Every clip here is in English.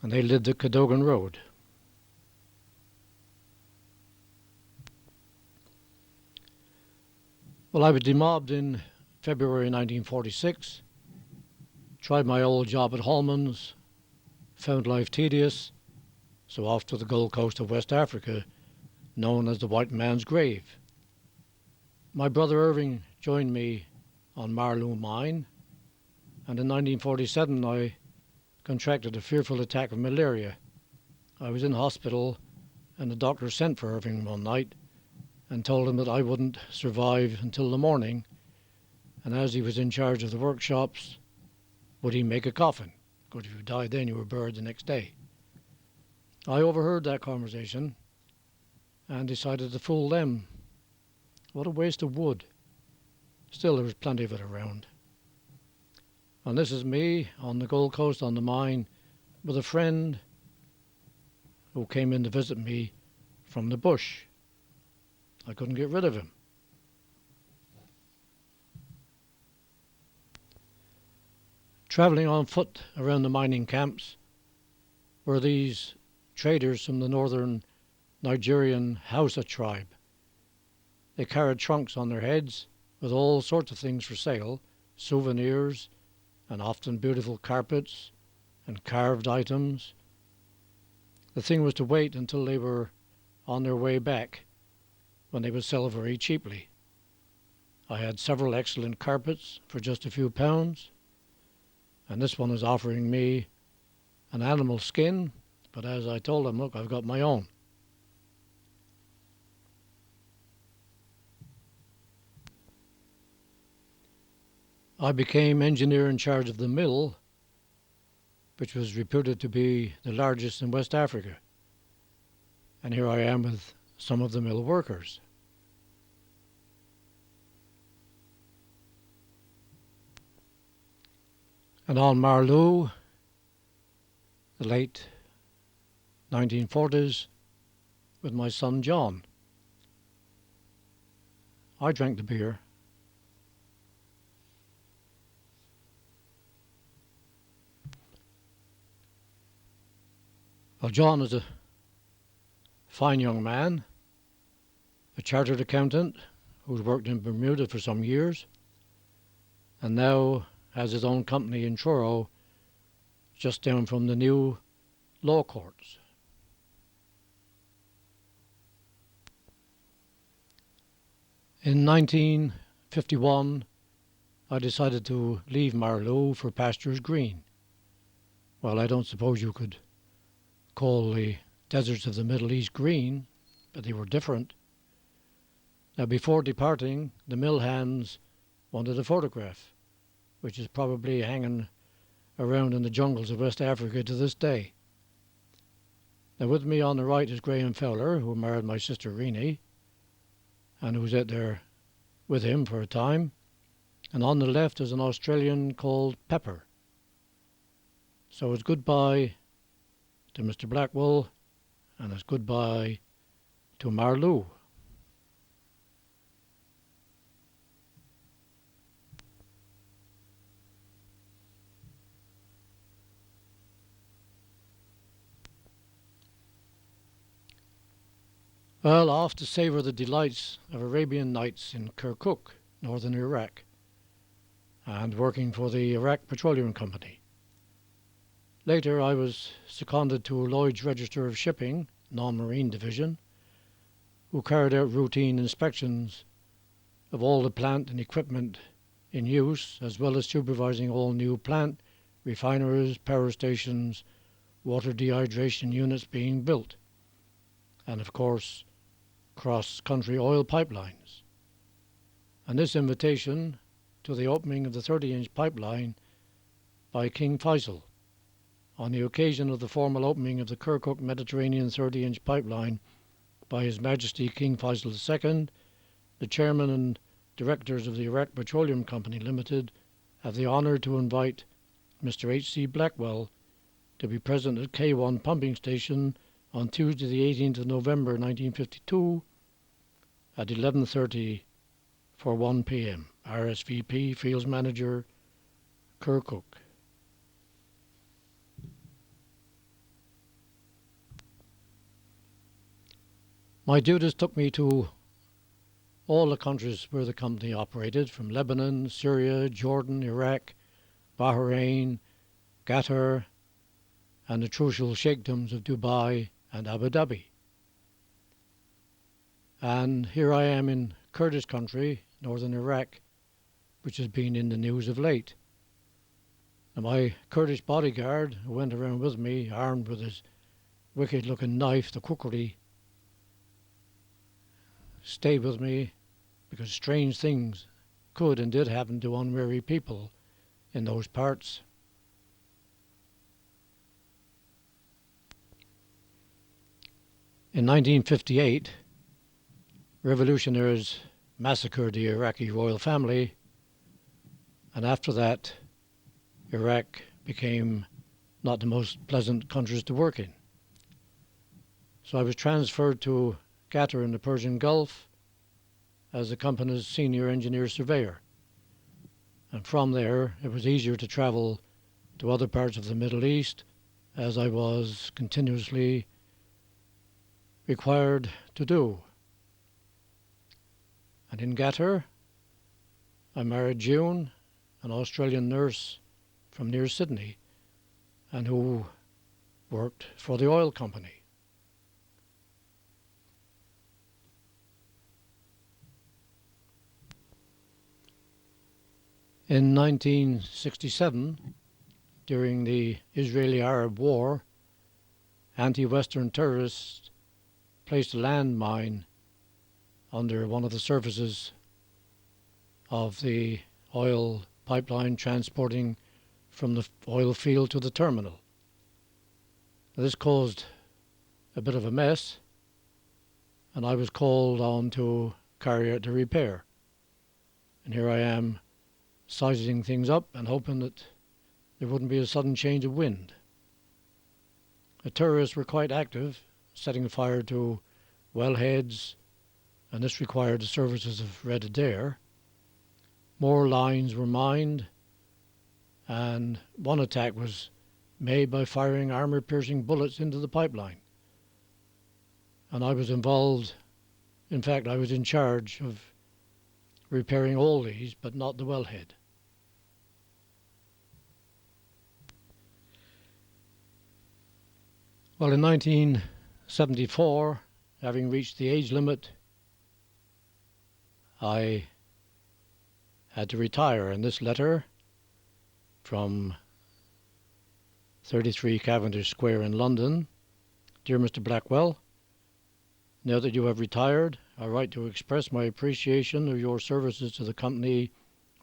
and they lived at Cadogan Road. Well, I was demobbed in February 1946, tried my old job at Holman's, found life tedious, so off to the Gold Coast of West Africa, known as the White Man's Grave. My brother Irving joined me on Marlou Mine, and in 1947 I contracted a fearful attack of malaria. I was in hospital, and the doctor sent for Irving one night and told him that I wouldn't survive until the morning, and as he was in charge of the workshops, would he make a coffin? Because if you died then, you were buried the next day. I overheard that conversation and decided to fool them. What a waste of wood. Still, there was plenty of it around. And this is me on the Gold Coast on the mine with a friend who came in to visit me from the bush. I couldn't get rid of him. Travelling on foot around the mining camps were these traders from the northern Nigerian Hausa tribe. They carried trunks on their heads with all sorts of things for sale, souvenirs, and often beautiful carpets and carved items. The thing was to wait until they were on their way back, when they would sell very cheaply. I had several excellent carpets for just a few pounds, and this one was offering me an animal skin, but as I told him, look, I've got my own. I became engineer in charge of the mill, which was reputed to be the largest in West Africa. And here I am with some of the mill workers. And on Marlou, the late 1940s, with my son John. I drank the beer. Well, John is a fine young man, a chartered accountant who's worked in Bermuda for some years, and now has his own company in Truro, just down from the new law courts. In 1951, I decided to leave Marlou for pastures green. Well, I don't suppose you could call the deserts of the Middle East green, but they were different. Now, before departing, the mill hands wanted a photograph, which is probably hanging around in the jungles of West Africa to this day. Now, with me on the right is Graham Fowler, who married my sister Renee, and who was out there with him for a time. And on the left is an Australian called Pepper. So it's goodbye to Mr. Blackwell, and it's goodbye to Marlou. Well, off to savour the delights of Arabian Nights in Kirkuk, northern Iraq, and working for the Iraq Petroleum Company. Later, I was seconded to Lloyd's Register of Shipping, non-marine division, who carried out routine inspections of all the plant and equipment in use, as well as supervising all new plant, refineries, power stations, water dehydration units being built, and of course, cross-country oil pipelines. And this invitation to the opening of the 30-inch pipeline by King Faisal on the occasion of the formal opening of the Kirkuk Mediterranean 30-inch pipeline by His Majesty King Faisal II, the chairman and directors of the Iraq Petroleum Company Limited have the honour to invite Mr. H.C. Blackwell to be present at K1 pumping station on Tuesday the 18th of November 1952 at 11:30 for 1 p.m. RSVP Fields Manager, Kirkuk. My duties took me to all the countries where the company operated, from Lebanon, Syria, Jordan, Iraq, Bahrain, Qatar, and the crucial sheikdoms of Dubai and Abu Dhabi. And here I am in Kurdish country, northern Iraq, which has been in the news of late. Now, my Kurdish bodyguard, who went around with me, armed with his wicked-looking knife, the kukri, stayed with me because strange things could and did happen to unwary people in those parts. In 1958, revolutionaries massacred the Iraqi royal family, and after that, Iraq became not the most pleasant countries to work in. So I was transferred to Qatar in the Persian Gulf as the company's senior engineer surveyor. And from there, it was easier to travel to other parts of the Middle East, as I was continuously required to do. And in Qatar, I married June, an Australian nurse from near Sydney, and who worked for the oil company. In 1967, during the Israeli-Arab War, anti-Western terrorists placed a landmine under one of the surfaces of the oil pipeline transporting from the oil field to the terminal. This caused a bit of a mess, and I was called on to carry out the repair. And here I am, sizing things up and hoping that there wouldn't be a sudden change of wind. The terrorists were quite active, setting fire to wellheads, and this required the services of Red Adair. More lines were mined, and one attack was made by firing armor-piercing bullets into the pipeline. And I was involved, in fact, I was in charge of repairing all these, but not the wellhead. Well, in 1974, having reached the age limit, I had to retire, and this letter from 33 Cavendish Square in London: Dear Mr. Blackwell, now that you have retired, I write to express my appreciation of your services to the company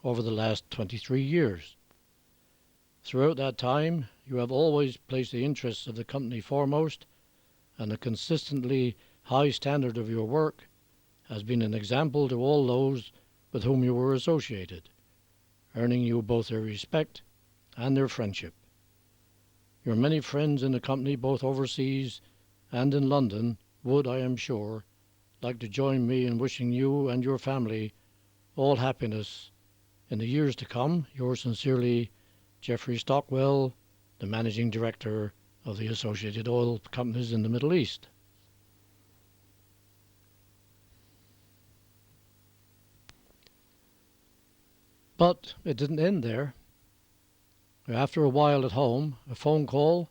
over the last 23 years. Throughout that time, you have always placed the interests of the company foremost, and the consistently high standard of your work has been an example to all those with whom you were associated, earning you both their respect and their friendship. Your many friends in the company, both overseas and in London, would, I am sure, like to join me in wishing you and your family all happiness in the years to come. Yours sincerely, Geoffrey Stockwell, the Managing Director of the Associated Oil Companies in the Middle East. But it didn't end there. After a while at home, a phone call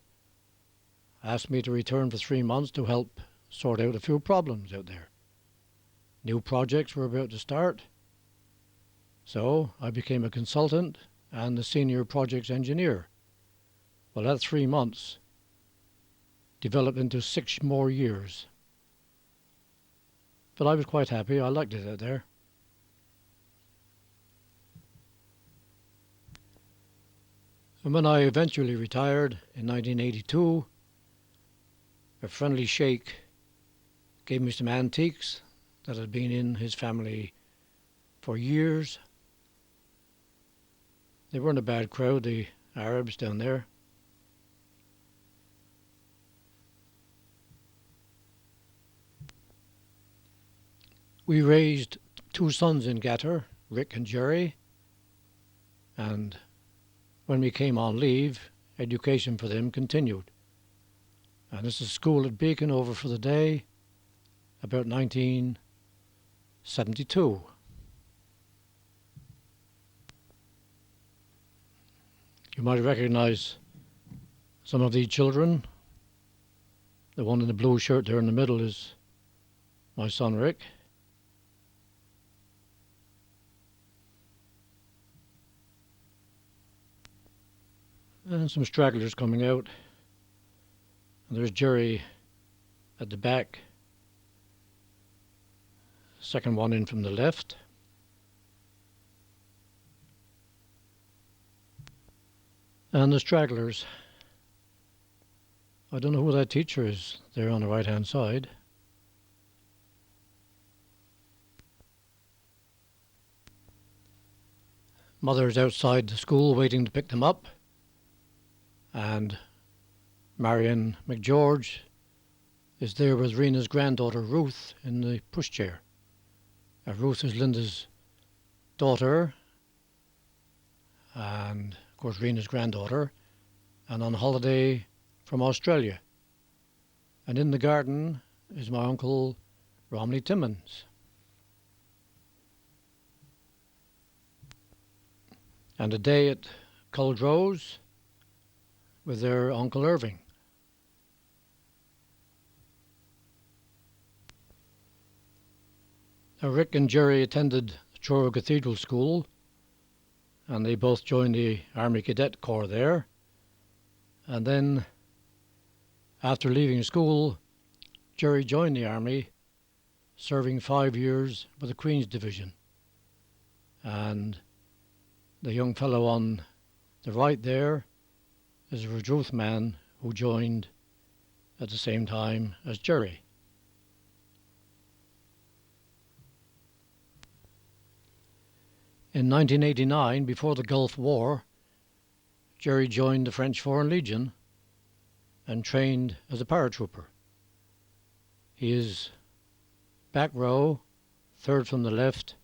asked me to return for 3 months to help sort out a few problems out there. New projects were about to start, so I became a consultant and the senior projects engineer. Well, that 3 months developed into 6 more years. But I was quite happy. I liked it out there. And when I eventually retired in 1982, a friendly sheikh gave me some antiques that had been in his family for years. They weren't a bad crowd, the Arabs down there. We raised 2 sons in Qatar, Rick and Jerry, and when we came on leave, education for them continued. And there's a school at Beacon over for the day, about 1972. You might recognize some of these children. The one in the blue shirt there in the middle is my son Rick. And some stragglers coming out. And there's Jerry at the back. Second one in from the left. And the stragglers. I don't know who that teacher is there on the right hand side. Mother's outside the school waiting to pick them up. And Marion McGeorge is there with Rena's granddaughter Ruth in the pushchair. Ruth is Linda's daughter and of course Rena's granddaughter, and on holiday from Australia. And in the garden is my uncle Romney Timmins. And a day at Culdrose with their Uncle Irving. Now, Rick and Jerry attended Truro Cathedral School, and they both joined the Army Cadet Corps there. And then, after leaving school, Jerry joined the Army, serving 5 years with the Queen's Division. And the young fellow on the right there is a Redruth man who joined at the same time as Jerry. In 1989, before the Gulf War, Jerry joined the French Foreign Legion and trained as a paratrooper. He is back row, third from the left,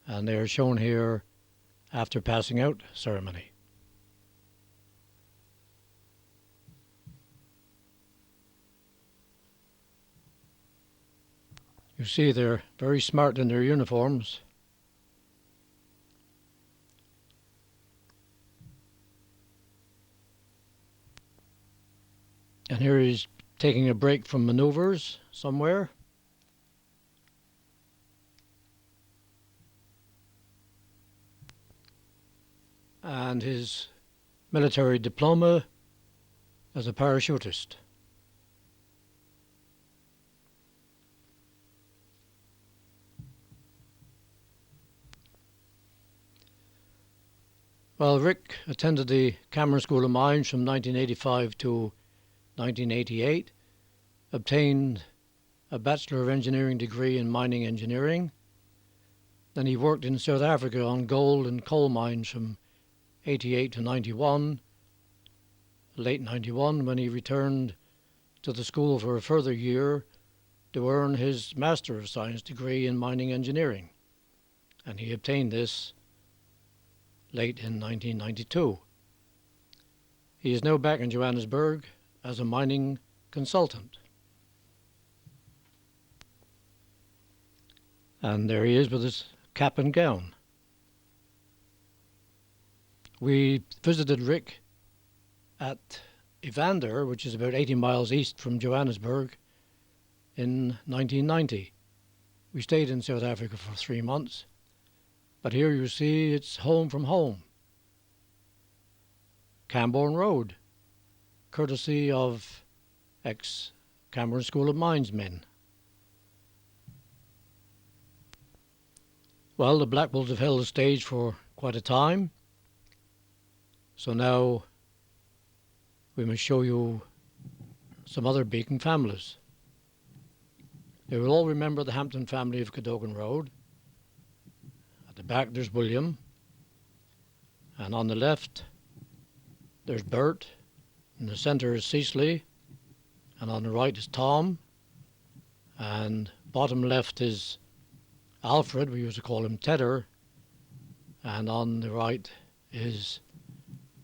and they are shown here after passing out ceremony. You see they're very smart in their uniforms. And here he's taking a break from maneuvers somewhere. And his military diploma as a parachutist. Well, Rick attended the Cameron School of Mines from 1985 to 1988, obtained a Bachelor of Engineering degree in mining engineering. Then he worked in South Africa on gold and coal mines from 88 to 91, late 91, when he returned to the school for a further year to earn his Master of Science degree in mining engineering. And he obtained this late in 1992. He is now back in Johannesburg as a mining consultant. And there he is with his cap and gown. We visited Rick at Evander, which is about 80 miles east from Johannesburg, in 1990. We stayed in South Africa for 3 months, but here you see it's home from home. Camborne Road, courtesy of ex-Cameron School of Mines men. Well, the Blackwells have held the stage for quite a time, so now we must show you some other Beacon families. You will all remember the Hampton family of Cadogan Road. At the back there's William, and on the left there's Bert, in the centre is Cecily, and on the right is Tom, and bottom left is Alfred, we used to call him Tedder, and on the right is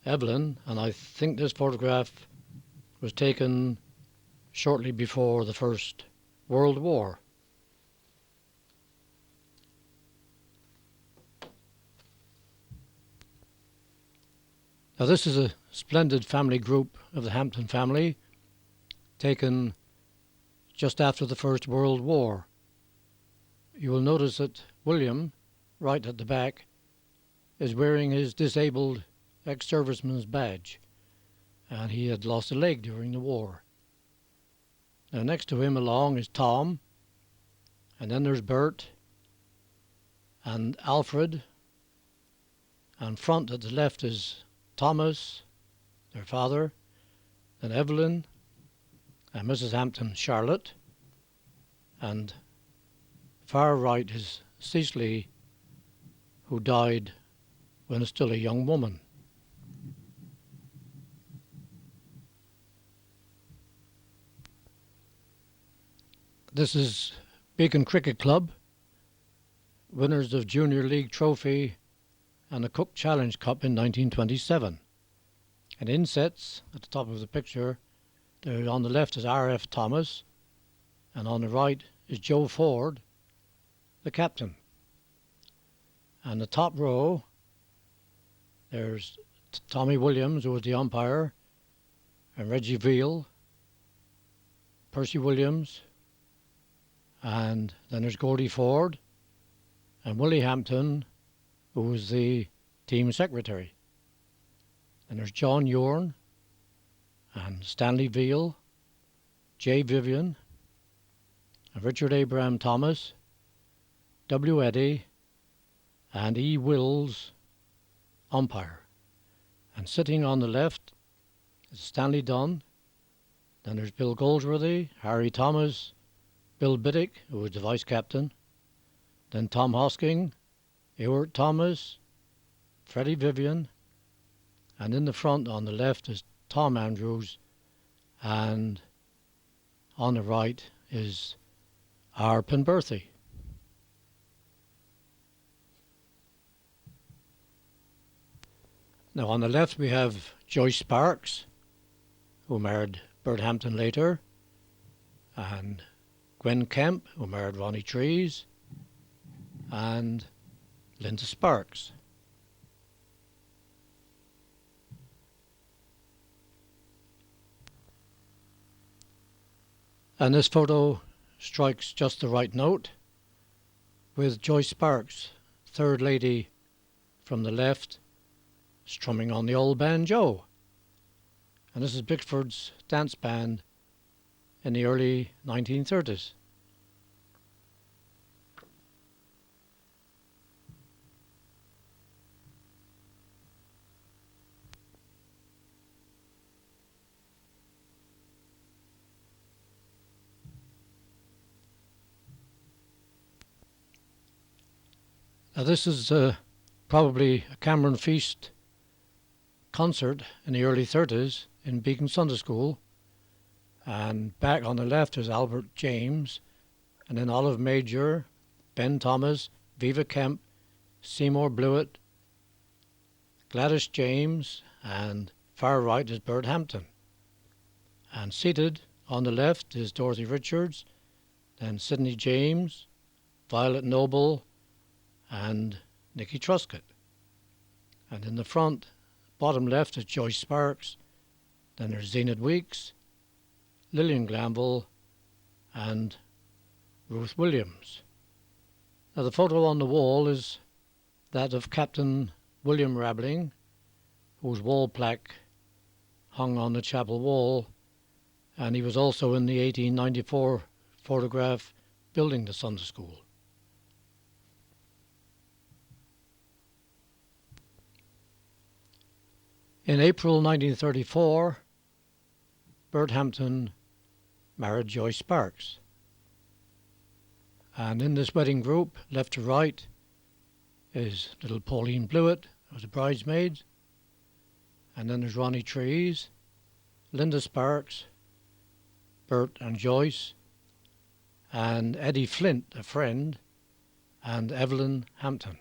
Evelyn, and I think this photograph was taken shortly before the First World War. Now this is a splendid family group of the Hampton family, taken just after the First World War. You will notice that William, right at the back, is wearing his disabled ex-serviceman's badge, and he had lost a leg during the war. Now next to him along is Tom, and then there's Bert and Alfred, and front at the left is Thomas, their father, then Evelyn and Mrs. Hampton, Charlotte, and far right is Cecily, who died when still a young woman. This is Beacon Cricket Club, winners of Junior League Trophy and the Cook Challenge Cup in 1927. And insets at the top of the picture, there on the left is R.F. Thomas, and on the right is Joe Ford, the captain. And the top row, there's Tommy Williams, who was the umpire, and Reggie Veal, Percy Williams, and then there's Gordie Ford, and Willie Hampton, who was the team secretary. And there's John Yorn, and Stanley Veal, J. Vivian, and Richard Abraham Thomas, W. Eddy, and E. Wills, umpire. And sitting on the left is Stanley Dunn. Then there's Bill Goldsworthy, Harry Thomas, Bill Biddick, who was the vice captain, then Tom Hosking, Ewart Thomas, Freddie Vivian, and in the front on the left is Tom Andrews, and on the right is R. Penberthy. Now on the left we have Joyce Sparks, who married Bert Hampton later, and Gwen Kemp, who married Ronnie Trees, and Linda Sparks. And this photo strikes just the right note, with Joyce Sparks, third lady from the left, strumming on the old banjo. And this is Bickford's dance band in the early 1930s. Now this is probably a Cameron Feast concert in the early 30s in Beacon Sunday School, and back on the left is Albert James, and then Olive Major, Ben Thomas, Viva Kemp, Seymour Blewett, Gladys James, and far right is Bert Hampton. And seated on the left is Dorothy Richards, then Sidney James, Violet Noble, and Nicky Truscott. And in the front, bottom left is Joyce Sparks, then there's Zenith Weeks, Lillian Glanville, and Ruth Williams. Now the photo on the wall is that of Captain William Rabling, whose wall plaque hung on the chapel wall, and he was also in the 1894 photograph building the Sunday School. In April 1934, Bert Hampton married Joyce Sparks. And in this wedding group, left to right, is little Pauline Blewett, who was a bridesmaid. And then there's Ronnie Trees, Linda Sparks, Bert and Joyce, and Eddie Flint, a friend, and Evelyn Hampton.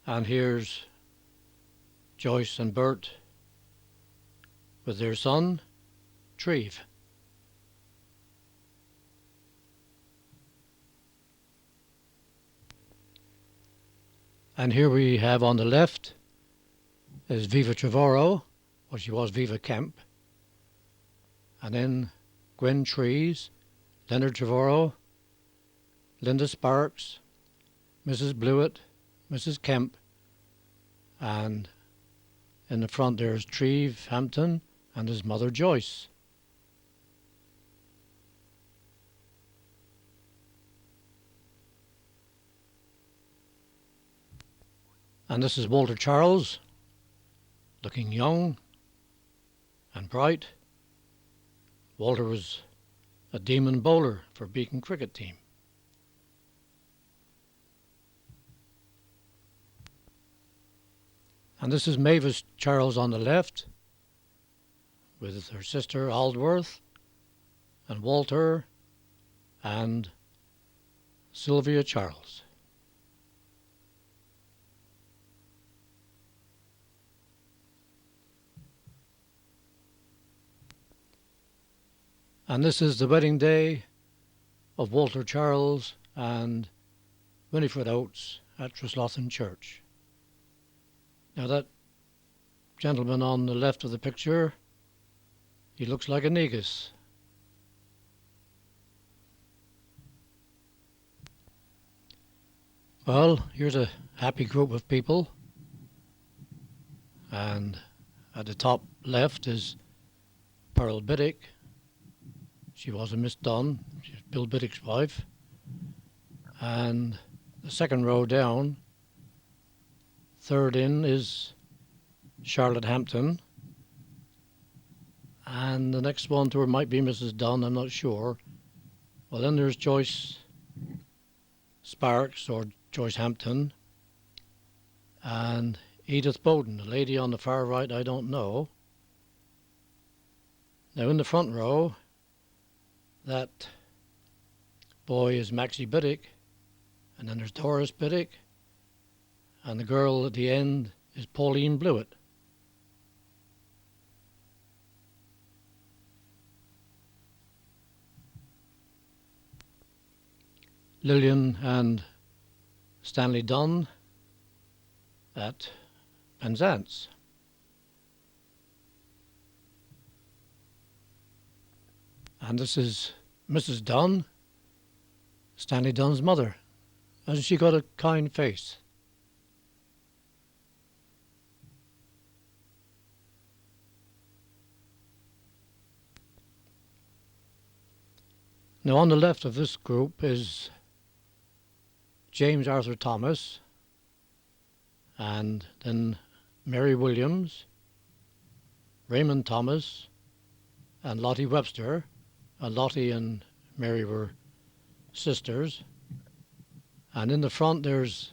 And here's Joyce and Bert with their son, Treve. And here we have on the left is Viva Trevorrow, well, she was Viva Kemp, and then Gwen Trees, Leonard Trevorrow, Linda Sparks, Mrs. Blewett, Mrs. Kemp, and in the front there's Treve Hampton and his mother Joyce. And this is Walter Charles, looking young and bright. Walter was a demon bowler for Beacon cricket team. And this is Mavis Charles on the left, with her sister Aldworth, and Walter, and Sylvia Charles. And this is the wedding day of Walter Charles and Winifred Oates at Treslothan Church. Now that gentleman on the left of the picture, he looks like a negus. Well, here's a happy group of people, and at the top left is Pearl Biddick. She was a Miss Dunn, she's Bill Biddick's wife. And the second row down, third in, is Charlotte Hampton. And the next one to her might be Mrs. Dunn, I'm not sure. Well, then there's Joyce Sparks, or Joyce Hampton, and Edith Bowden, the lady on the far right, I don't know. Now in the front row, that boy is Maxie Biddick, and then there's Doris Biddick, and the girl at the end is Pauline Blewett. Lillian and Stanley Dunn at Penzance. And this is Mrs. Dunn, Stanley Dunn's mother. Hasn't she got a kind face? Now on the left of this group is James Arthur Thomas, and then Mary Williams, Raymond Thomas, and Lottie Webster. Lottie and Mary were sisters. And in the front there's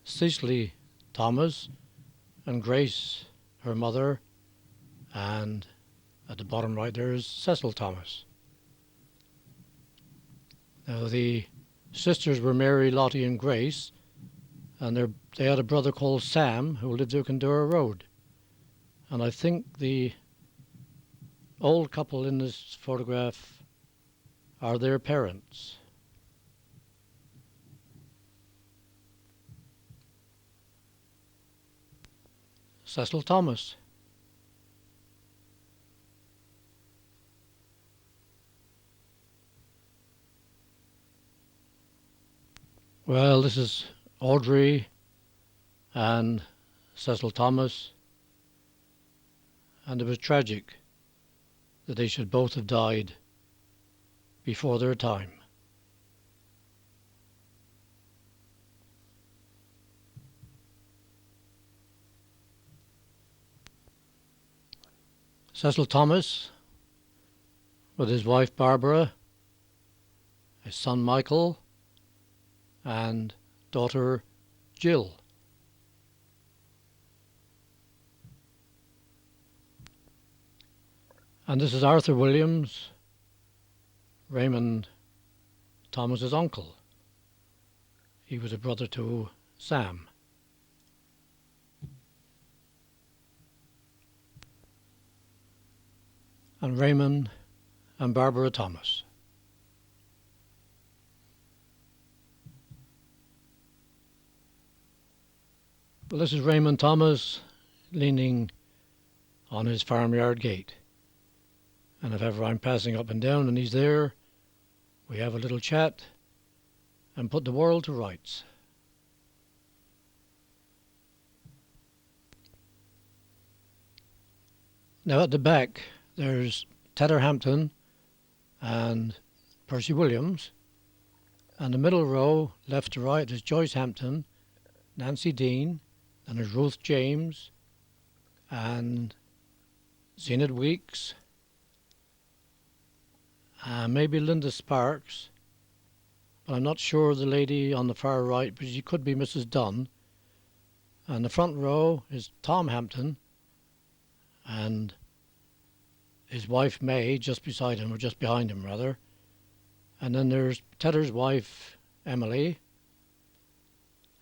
Cecily Thomas and Grace, her mother, and at the bottom right there is Cecil Thomas. Now the sisters were Mary, Lottie and Grace, and they had a brother called Sam who lived at Kildura Road. And I think the old couple in this photograph are their parents. Cecil Thomas. Well, this is Audrey and Cecil Thomas, and it was tragic that they should both have died before their time. Cecil Thomas, with his wife Barbara, his son Michael, and daughter Jill. And this is Arthur Williams, Raymond Thomas's uncle. He was a brother to Sam. and Raymond and Barbara Thomas. Well, this is Raymond Thomas leaning on his farmyard gate. And if ever I'm passing up and down and he's there, we have a little chat and put the world to rights. Now at the back there's Tedder Hampton and Percy Williams, and the middle row, left to right, is Joyce Hampton, Nancy Dean, and there's Ruth James and Zenith Weeks, and maybe Linda Sparks, but I'm not sure the lady on the far right, but she could be Mrs. Dunn. And the front row is Tom Hampton and his wife May just beside him, or just behind him rather. And then there's Tedder's wife Emily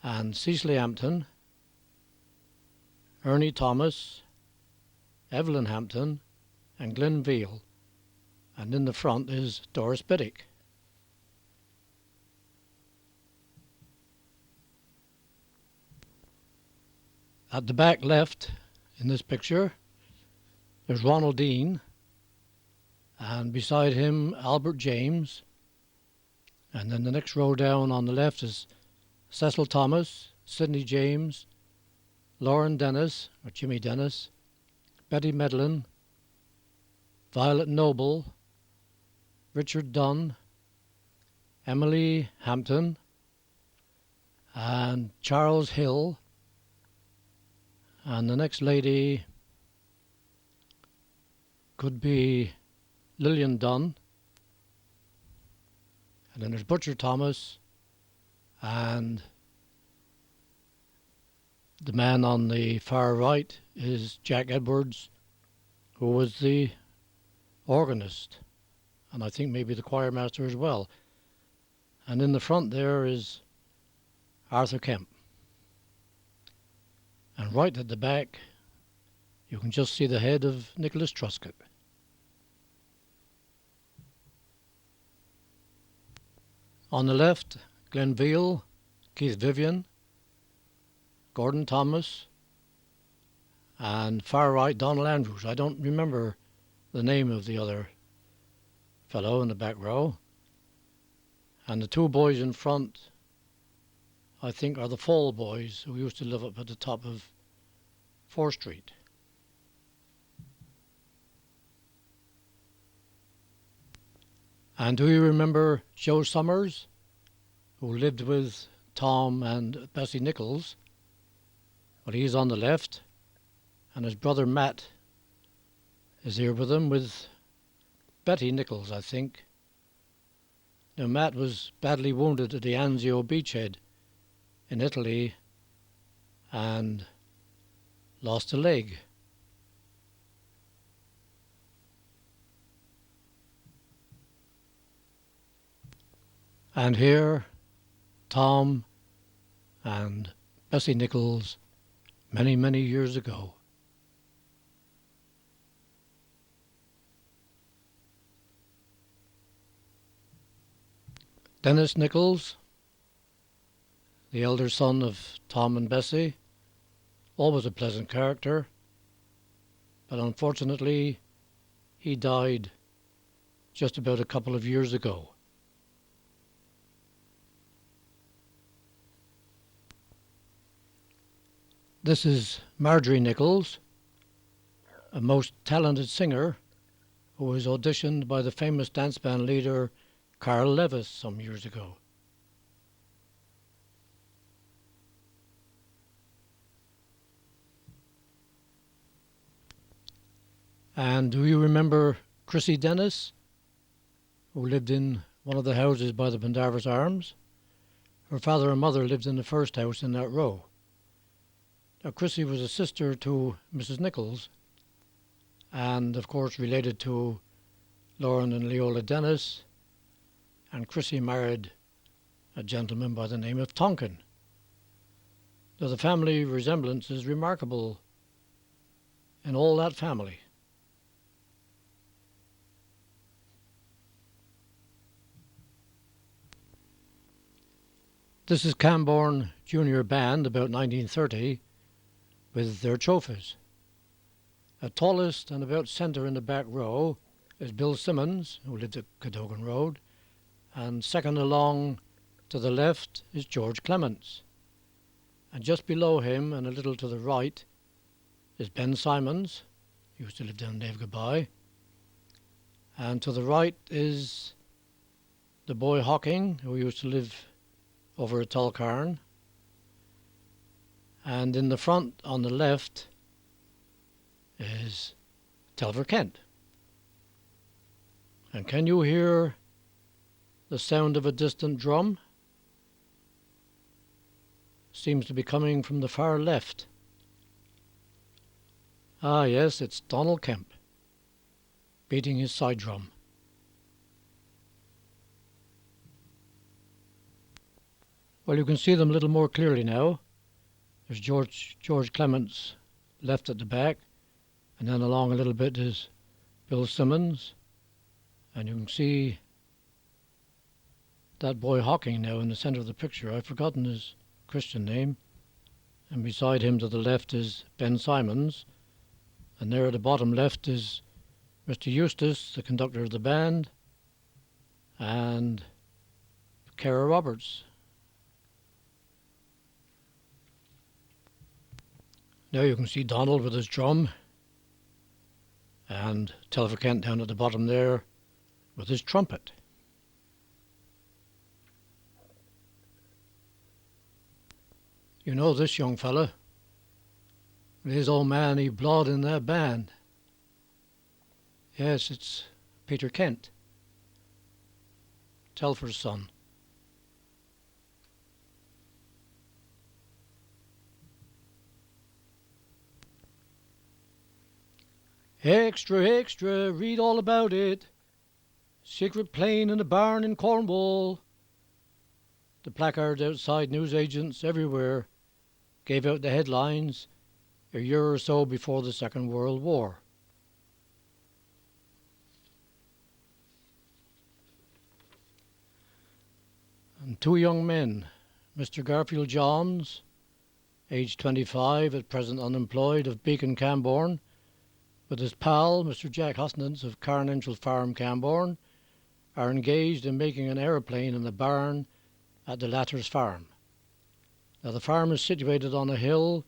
and Cecily Hampton, Ernie Thomas, Evelyn Hampton and Glenn Veal. And in the front is Doris Biddick. At the back left in this picture there's Ronald Dean, and beside him Albert James, and then the next row down on the left is Cecil Thomas, Sidney James, Lauren Dennis, or Jimmy Dennis, Betty Medlin, Violet Noble, Richard Dunn, Emily Hampton, and Charles Hill, and the next lady could be Lillian Dunn, and then there's Butcher Thomas, and the man on the far right is Jack Edwards, who was the organist, and I think maybe the choir master as well. And in the front there is Arthur Kemp. And right at the back you can just see the head of Nicholas Truscott. On the left, Glenn Veal, Keith Vivian, Gordon Thomas, and far right, Donald Andrews. I don't remember the name of the other fellow in the back row. And the two boys in front, I think, are the Fall boys who used to live up at the top of 4th Street. And do you remember Joe Summers, who lived with Tom and Bessie Nichols? Well, he's on the left, and his brother Matt is here with him, with Betty Nichols, I think. Now, Matt was badly wounded at the Anzio beachhead in Italy and lost a leg. And here, Tom and Bessie Nichols many, many years ago. Dennis Nichols, the elder son of Tom and Bessie, always a pleasant character, but unfortunately he died just about a couple of years ago. This is Marjorie Nichols, a most talented singer who was auditioned by the famous dance band leader Carl Levis some years ago. And do you remember Chrissy Dennis, who lived in one of the houses by the Pendarvis Arms? Her father and mother lived in the first house in that row. Now, Chrissy was a sister to Mrs. Nichols, and of course related to Lauren and Leola Dennis, and Chrissy married a gentleman by the name of Tonkin. Now, the family resemblance is remarkable in all that family. This is Camborne Junior Band, about 1930, with their trophies. At tallest and about centre in the back row is Bill Simmons, who lived at Cadogan Road, and second along to the left is George Clements. And just below him and a little to the right is Ben Simons, who used to live down Dave Goodbye. And to the right is the boy Hocking, who used to live over at Tulcarn. And in the front on the left is Telfer Kent. And can you hear the sound of a distant drum? Seems to be coming from the far left. Ah yes, it's Donald Kemp beating his side drum. Well, you can see them a little more clearly now. There's George Clements left at the back, and then along a little bit is Bill Simmons, and you can see that boy Hocking now in the centre of the picture. I've forgotten his Christian name. And beside him to the left is Ben Simons, and there at the bottom left is Mr. Eustace, the conductor of the band, and Kara Roberts. Now you can see Donald with his drum, and Telfer Kent down at the bottom there with his trumpet. You know this young fella. His old man, he blawed in that band. Yes, it's Peter Kent, Telfer's son. Extra, extra, read all about it. Secret plane in a barn in Cornwall. The placards outside newsagents everywhere gave out the headlines a year or so before the Second World War. And two young men, Mr. Garfield Johns, aged 25, at present unemployed, of Beacon, Camborne, with his pal, Mr. Jack Husnance of Carnenchel Farm, Camborne, are engaged in making an aeroplane in the barn at the latter's farm. Now the farm is situated on a hill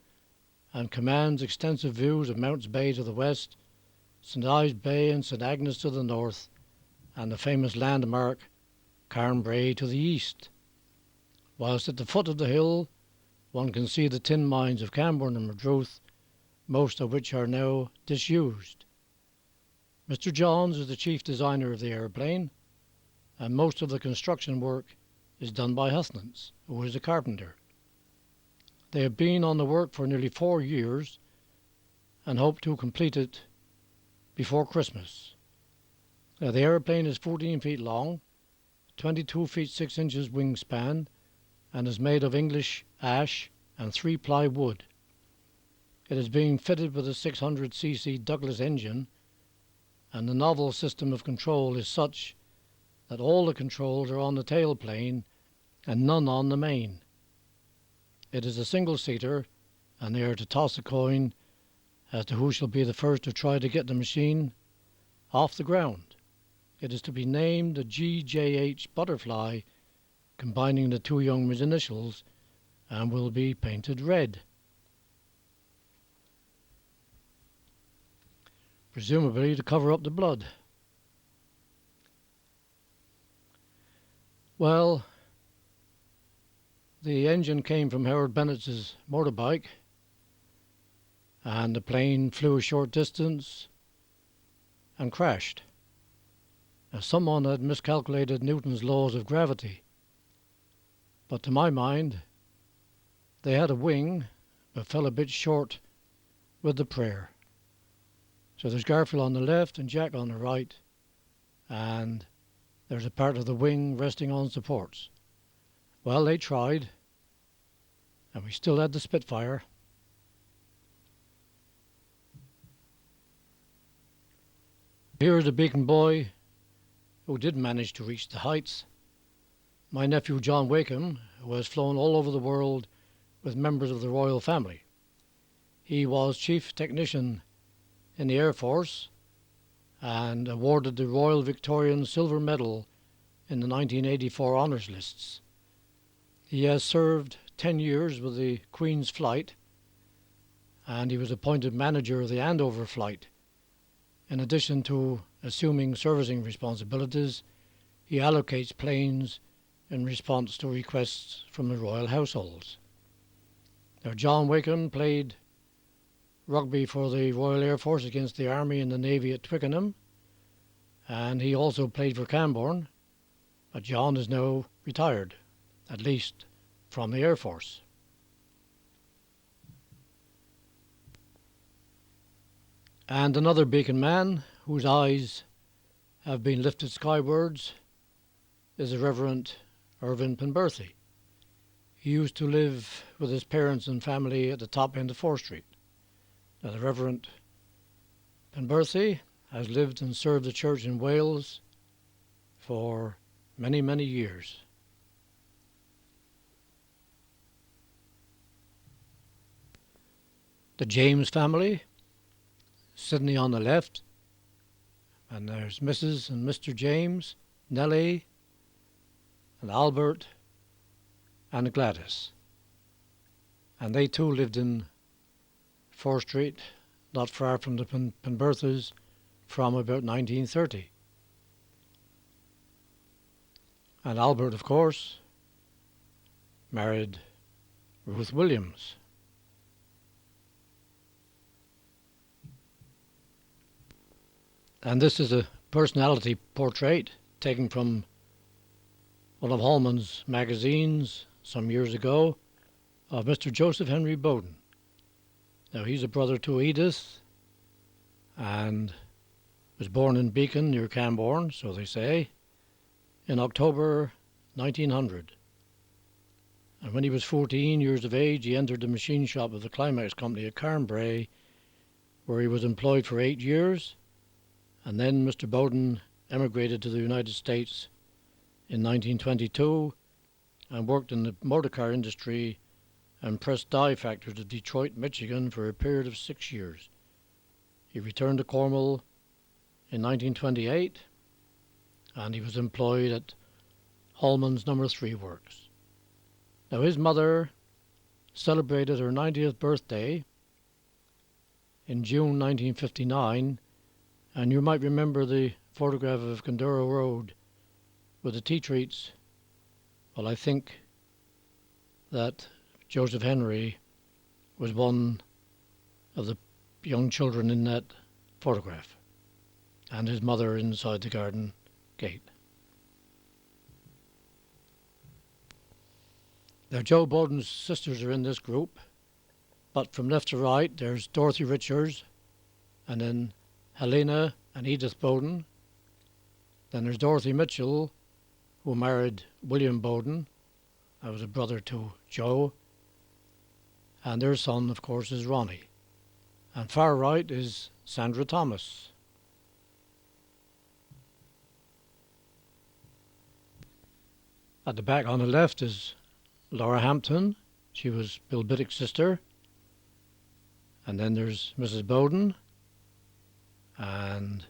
and commands extensive views of Mounts Bay to the west, St. Ives Bay and St. Agnes to the north, and the famous landmark Carnbray to the east. Whilst at the foot of the hill one can see the tin mines of Camborne and Madruth, most of which are now disused. Mr. Johns is the chief designer of the aeroplane, and most of the construction work is done by Husnance, who is a carpenter. They have been on the work for nearly 4 years and hope to complete it before Christmas. Now, the aeroplane is 14 feet long, 22 feet 6 inches wingspan, and is made of English ash and 3-ply wood. It is being fitted with a 600cc Douglas engine, and the novel system of control is such that all the controls are on the tailplane and none on the main. It is a single-seater, and they are to toss a coin as to who shall be the first to try to get the machine off the ground. It is to be named the GJH Butterfly, combining the two young men's initials, and will be painted red. Presumably to cover up the blood. Well, the engine came from Howard Bennett's motorbike, and the plane flew a short distance and crashed. Now, someone had miscalculated Newton's laws of gravity, but to my mind, they had a wing but fell a bit short with the prayer. So there's Garfield on the left and Jack on the right, and there's a part of the wing resting on supports. Well, they tried, and we still had the Spitfire. Here is a Beacon boy who did manage to reach the heights, my nephew John Wakeham, who has flown all over the world with members of the royal family. He was chief technician in the Air Force and awarded the Royal Victorian Silver Medal in the 1984 honours lists. He has served 10 years with the Queen's Flight, and he was appointed manager of the Andover flight. In addition to assuming servicing responsibilities, he allocates planes in response to requests from the royal households. Now, John Wakeham played rugby for the Royal Air Force against the Army and the Navy at Twickenham, and he also played for Camborne, but John is now retired, at least from the Air Force. And another Beacon man whose eyes have been lifted skywards is the Reverend Irvin Penberthy. He used to live with his parents and family at the top end of 4th Street. Now, the Reverend Penberthy has lived and served the church in Wales for many, many years. The James family, Sydney on the left, and there's Mrs. and Mr. James, Nellie, and Albert, and Gladys. And they too lived in 4th Street, not far from the Penberthys, from about 1930. And Albert, of course, married Ruth Williams. And this is a personality portrait taken from one of Holman's magazines some years ago of Mr. Joseph Henry Bowden. Now, he's a brother to Edith and was born in Beacon near Camborne, so they say, in October 1900. And when he was 14 years of age, he entered the machine shop of the Climax Company at Carnbray, where he was employed for 8 years. And then Mr. Bowden emigrated to the United States in 1922 and worked in the motorcar industry and pressed die factories of Detroit, Michigan for a period of 6 years. He returned to Cornwall in 1928 and he was employed at Holman's No. 3 Works. Now, his mother celebrated her 90th birthday in June 1959, and you might remember the photograph of Conduro Road with the tea treats. Well, I think that Joseph Henry was one of the young children in that photograph, and his mother inside the garden gate. Now, Joe Bowden's sisters are in this group, but from left to right there's Dorothy Richards, and then Helena and Edith Bowden. Then there's Dorothy Mitchell, who married William Bowden. That was a brother to Joe. And their son, of course, is Ronnie. And far right is Sandra Thomas. At the back on the left is Laura Hampton. She was Bill Biddick's sister. And then there's Mrs. Bowden and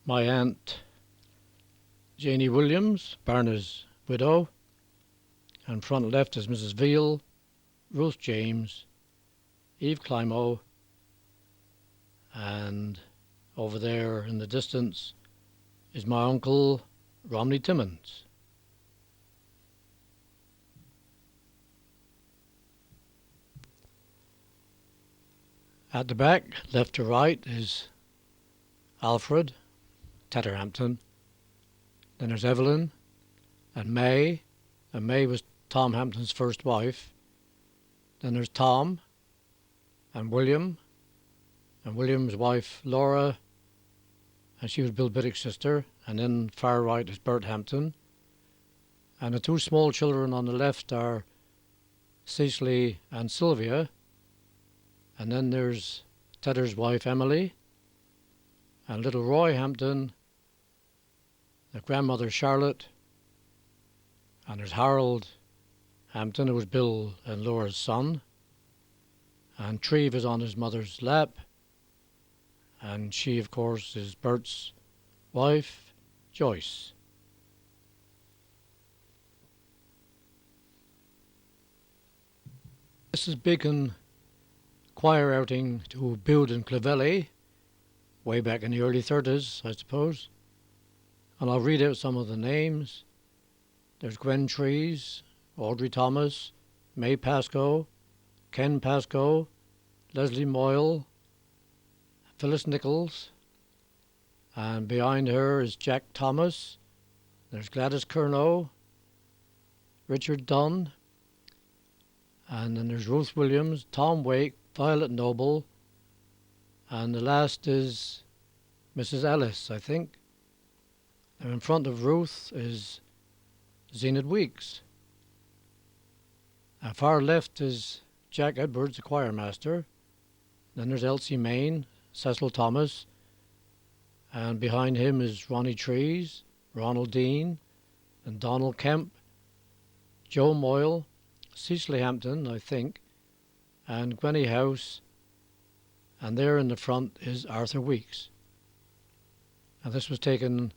my aunt Janie Williams, Barna's widow. And front left is Mrs. Veal, Ruth James, Eve Climo, and over there in the distance is my uncle Romney Timmins. At the back, left to right, is Alfred Tetterhampton. Then there's Evelyn and May was Tom Hampton's first wife. Then there's Tom and William, and William's wife Laura, and she was Bill Biddick's sister. And then far right is Bert Hampton. And the two small children on the left are Cecily and Sylvia. And then there's Tedder's wife Emily, and little Roy Hampton, the grandmother Charlotte, And there's Harold Hampton, who was Bill and Laura's son. And Treve is on his mother's lap. And she, of course, is Bert's wife, Joyce. This is Beacon choir outing to Bude and Clovelly, way back in the early 30s, I suppose. And I'll read out some of the names. There's Gwen Trees, Audrey Thomas, May Pascoe, Ken Pascoe, Leslie Moyle, Phyllis Nichols, and behind her is Jack Thomas. There's Gladys Curnow, Richard Dunn, and then there's Ruth Williams, Tom Wake, Violet Noble, and the last is Mrs. Ellis, I think. And in front of Ruth is Zenith Weeks. And far left is Jack Edwards, the choir master. Then there's Elsie Main, Cecil Thomas, and behind him is Ronnie Trees, Ronald Dean, and Donald Kemp, Joe Moyle, Cecily Hampton, I think, and Gwenny House, and there in the front is Arthur Weeks. And this was taken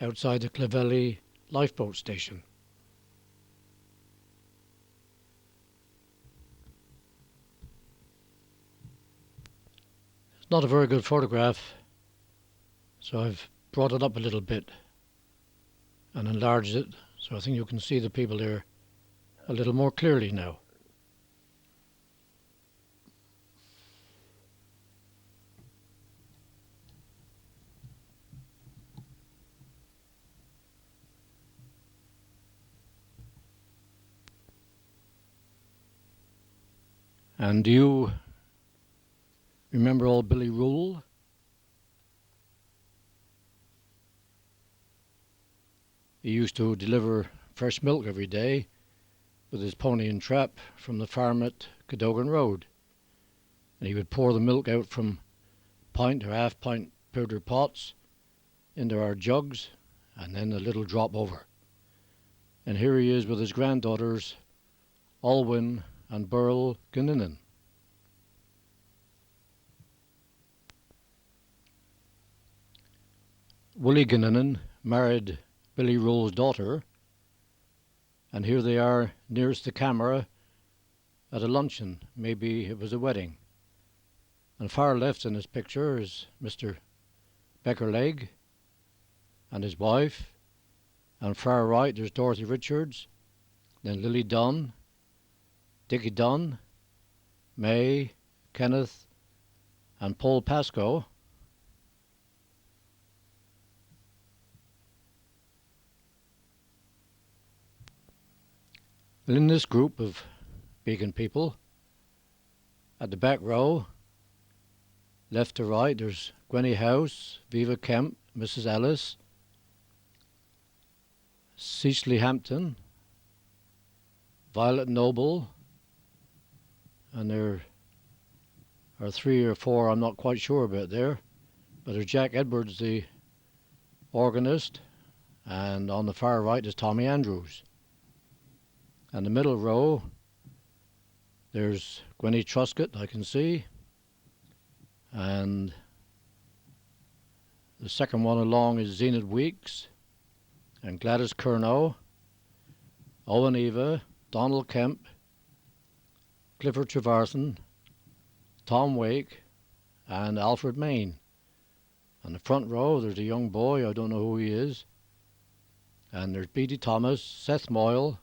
outside the Clovelly lifeboat station. It's not a very good photograph, so I've brought it up a little bit and enlarged it, so I think you can see the people there a little more clearly now. And do you remember old Billy Rule? He used to deliver fresh milk every day with his pony and trap from the farm at Cadogan Road. And he would pour the milk out from pint or half pint pewter pots into our jugs, and then a little drop over. And here he is with his granddaughters, Alwyn and Burl Gunninan. Willie Gunninan married Billy Rule's daughter, and here they are nearest the camera at a luncheon. Maybe it was a wedding. And far left in this picture is Mr. Beckerleg and his wife, and far right there's Dorothy Richards, then Lily Dunn, Dickie Dunn, May, Kenneth, and Paul Pascoe. Well, in this group of Beacon people, at the back row, left to right, there's Gwenny House, Viva Kemp, Mrs. Ellis, Cecily Hampton, Violet Noble, and there are 3 or 4 I'm not quite sure about there, but there's Jack Edwards, the organist, and on the far right is Tommy Andrews. And the middle row, there's Gwenny Truscott, I can see, and the second one along is Zenith Weeks, and Gladys Curnow, Owen Eva, Donald Kemp, Clifford Trevarthen, Tom Wake, and Alfred Main. On the front row, there's a young boy, I don't know who he is, and there's Beattie Thomas, Seth Moyle,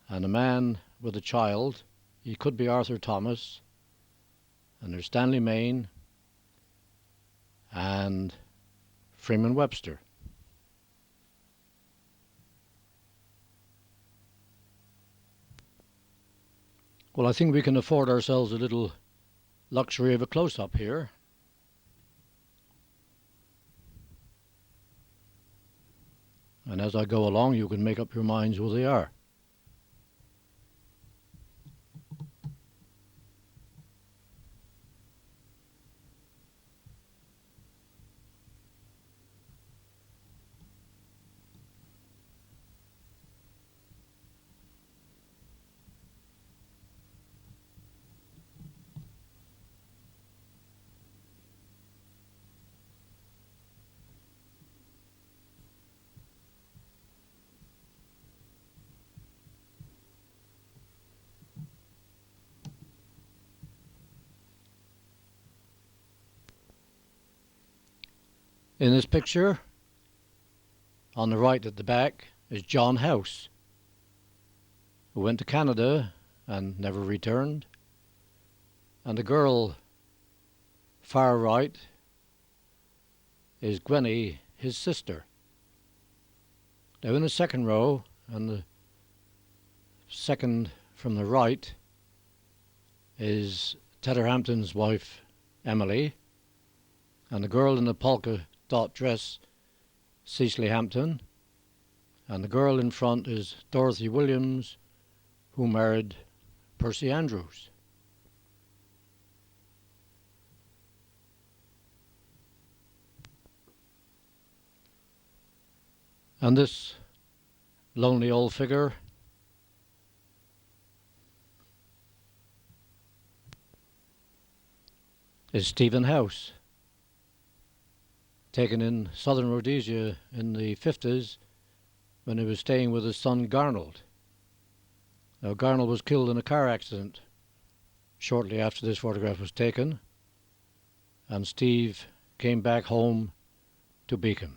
and a man with a child. He could be Arthur Thomas, and there's Stanley Main and Freeman Webster. Well, I think we can afford ourselves a little luxury of a close-up here. And as I go along, you can make up your minds who they are. In this picture, on the right at the back, is John House, who went to Canada and never returned. And the girl far right is Gwenny, his sister. Now in the second row, and the second from the right, is Tedderhampton's wife, Emily, and the girl in the polka dot dress, Cecily Hampton, and the girl in front is Dorothy Williams, who married Percy Andrews. And this lonely old figure is Stephen House, taken in southern Rhodesia in the 50s when he was staying with his son Garnold. Now, Garnold was killed in a car accident shortly after this photograph was taken, and Steve came back home to Beacon.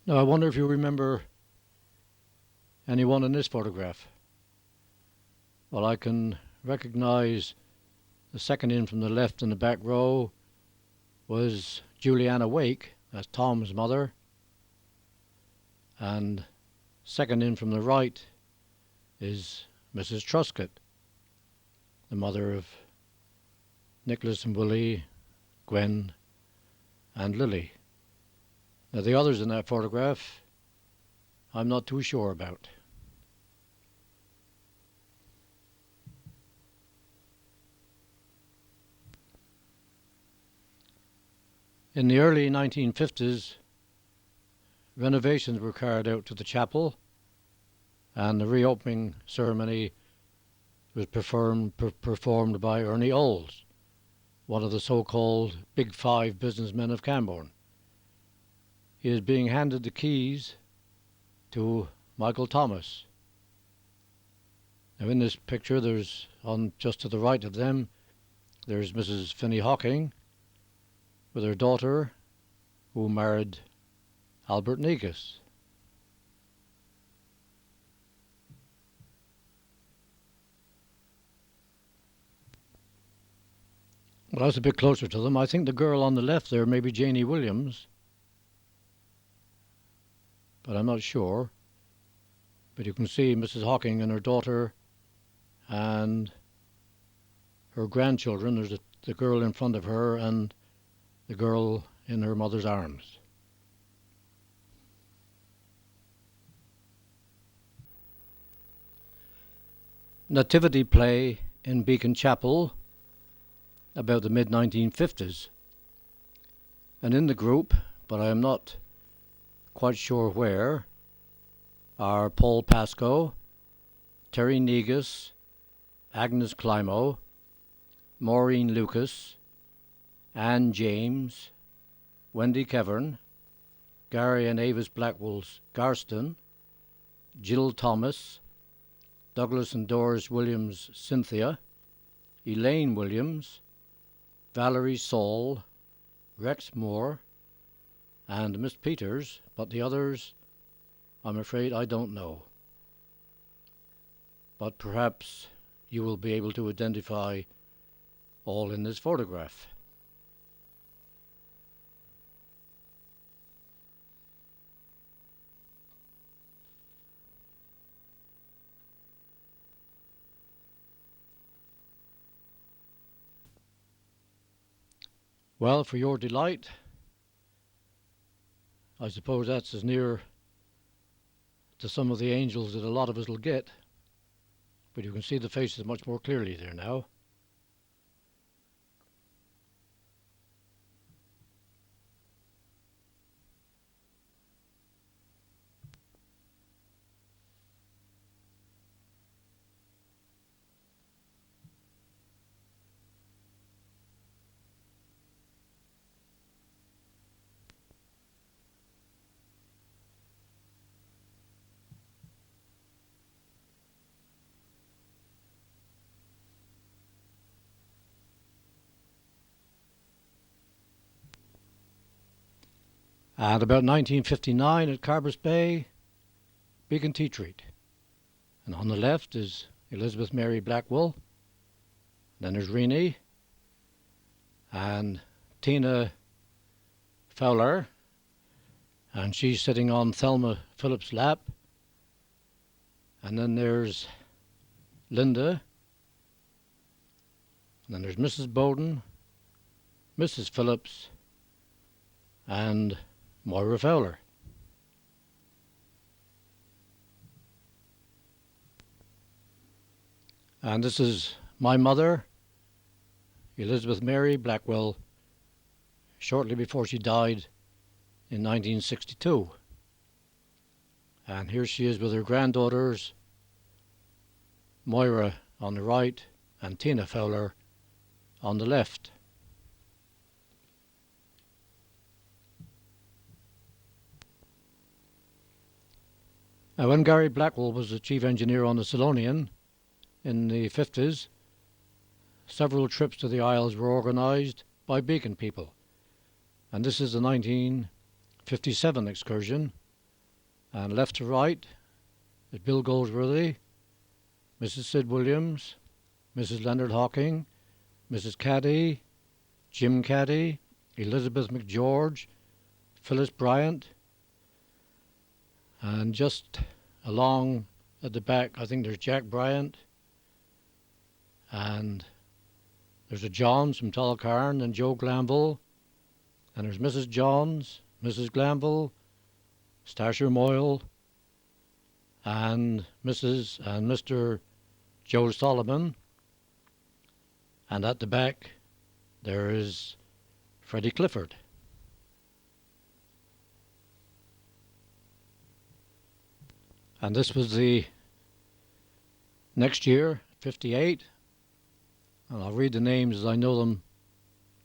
Now, I wonder if you remember anyone in this photograph. Well, I can recognize the second in from the left in the back row was Juliana Wake, that's Tom's mother, and second in from the right is Mrs. Truscott, the mother of Nicholas and Willie, Gwen and Lily. Now the others in that photograph I'm not too sure about. In the early 1950s, renovations were carried out to the chapel, and the reopening ceremony was performed by Ernie Olds, one of the so-called Big Five businessmen of Camborne. He is being handed the keys to Michael Thomas. Now in this picture, there's on just to the right of them, there's Mrs. Finney Hawking with her daughter, who married Albert Negus. Well, I was a bit closer to them. I think the girl on the left there may be Janie Williams, but I'm not sure. But you can see Mrs. Hawking and her daughter and her grandchildren. There's the girl in front of her and the girl in her mother's arms. Nativity play in Beacon Chapel about the mid-1950s. And in the group, but I am not quite sure where, are Paul Pascoe, Terry Negus, Agnes Climo, Maureen Lucas, Anne James, Wendy Kevern, Gary and Avis Blackwell's Garston, Jill Thomas, Douglas and Doris Williams' Cynthia, Elaine Williams, Valerie Saul, Rex Moore, and Miss Peters, but the others, I'm afraid I don't know. But perhaps you will be able to identify all in this photograph. Well, for your delight, I suppose that's as near to some of the angels that a lot of us will get, but you can see the faces much more clearly there now. And about 1959 at Carbis Bay, Beacon Tea Treat. And on the left is Elizabeth Mary Blackwell. Then there's Renee and Tina Fowler, and she's sitting on Thelma Phillips' lap. And then there's Linda. And then there's Mrs. Bowden, Mrs. Phillips, and Moira Fowler. And this is my mother, Elizabeth Mary Blackwell, shortly before she died in 1962. And here she is with her granddaughters, Moira on the right and Tina Fowler on the left. Now, when Gary Blackwell was the chief engineer on the Silonian in the 50s, several trips to the Isles were organised by Beacon people. And this is the 1957 excursion. And left to right is Bill Goldsworthy, Mrs. Sid Williams, Mrs. Leonard Hawking, Mrs. Caddy, Jim Caddy, Elizabeth McGeorge, Phyllis Bryant, and just along at the back I think there's Jack Bryant, and there's a Johns from Tullocarn and Joe Glanville, and there's Mrs. Johns, Mrs. Glanville, Stasher Moyle, and Mrs. and Mr. Joe Solomon. And at the back there is Freddie Clifford. And this was the next year, 58. And I'll read the names as I know them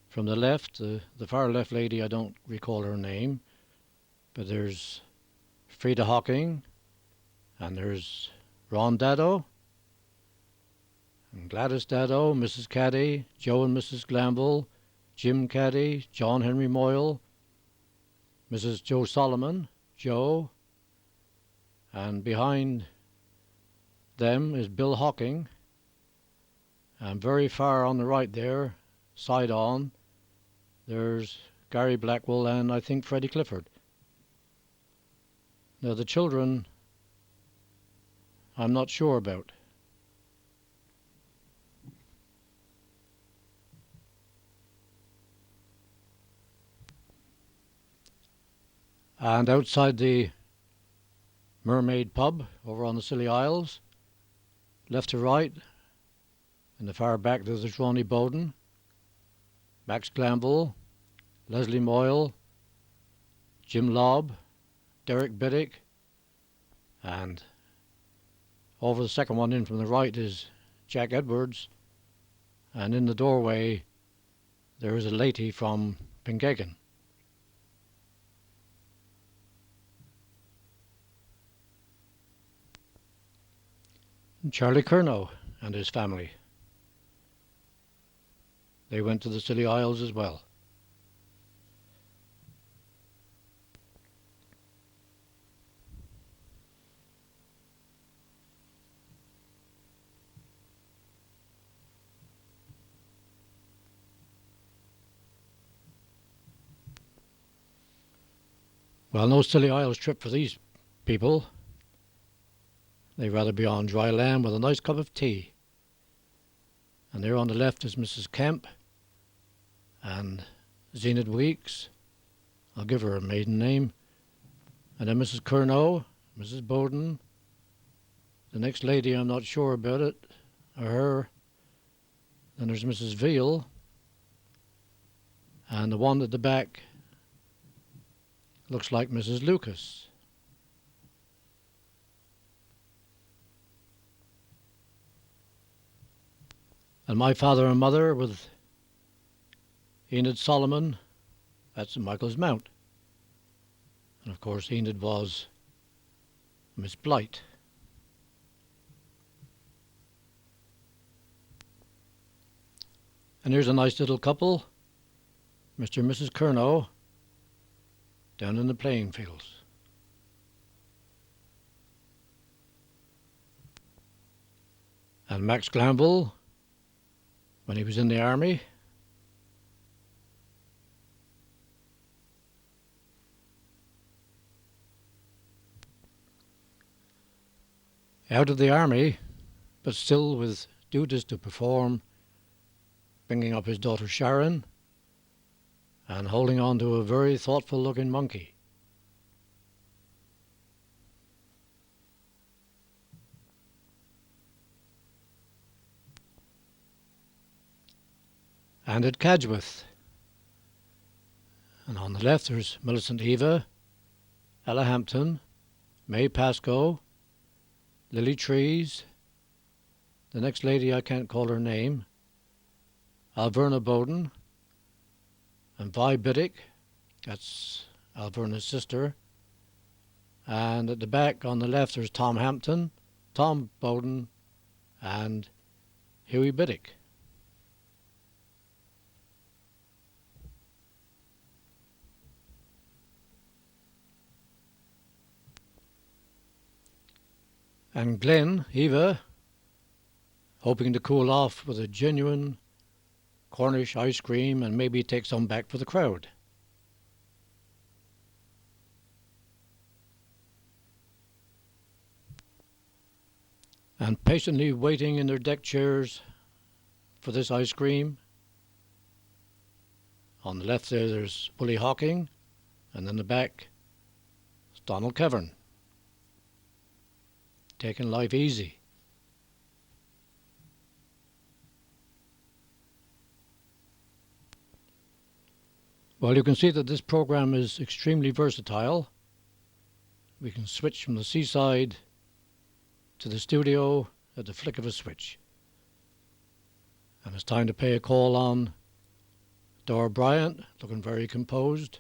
from the left. The far left lady, I don't recall her name, but there's Frida Hawking, and there's Ron Dado, and Gladys Dado, Mrs. Caddy, Joe and Mrs. Glanville, Jim Caddy, John Henry Moyle, Mrs. Joe Solomon, Joe, and behind them is Bill Hawking, and very far on the right there, side on, there's Gary Blackwell and I think Freddie Clifford. Now the children I'm not sure about. And outside the Mermaid pub over on the Scilly Isles, left to right, in the far back there's Ronnie Bowden, Max Glanville, Leslie Moyle, Jim Lobb, Derek Biddick, and over the second one in from the right is Jack Edwards, and in the doorway there is a lady from Pingegan. Charlie Curnow and his family. They went to the Scilly Isles as well. Well, no Scilly Isles trip for these people. They'd rather be on dry land with a nice cup of tea. And there on the left is Mrs. Kemp and Zenith Weeks. I'll give her a maiden name. And then Mrs. Curnow, Mrs. Bowden. The next lady, I'm not sure about it, or her. Then there's Mrs. Veal. And the one at the back looks like Mrs. Lucas. And my father and mother with Enid Solomon at St. Michael's Mount. And of course Enid was Miss Blight. And here's a nice little couple, Mr. and Mrs. Curnow, down in the playing fields. And Max Glanville, when he was in the army, out of the army, but still with duties to perform, bringing up his daughter Sharon and holding on to a very thoughtful looking monkey. And at Cadgwith, and on the left there's Millicent Eva, Ella Hampton, May Pascoe, Lily Trees, the next lady I can't call her name, Alverna Bowden, and Vi Biddick, that's Alverna's sister, and at the back on the left there's Tom Hampton, Tom Bowden, and Huey Biddick. And Glenn, Eva, hoping to cool off with a genuine Cornish ice cream and maybe take some back for the crowd. And patiently waiting in their deck chairs for this ice cream. On the left there's Willie Hawking, and in the back is Donald Kevern, taking life easy. Well, you can see that this program is extremely versatile. We can switch from the seaside to the studio at the flick of a switch. And it's time to pay a call on Dora Bryant, looking very composed.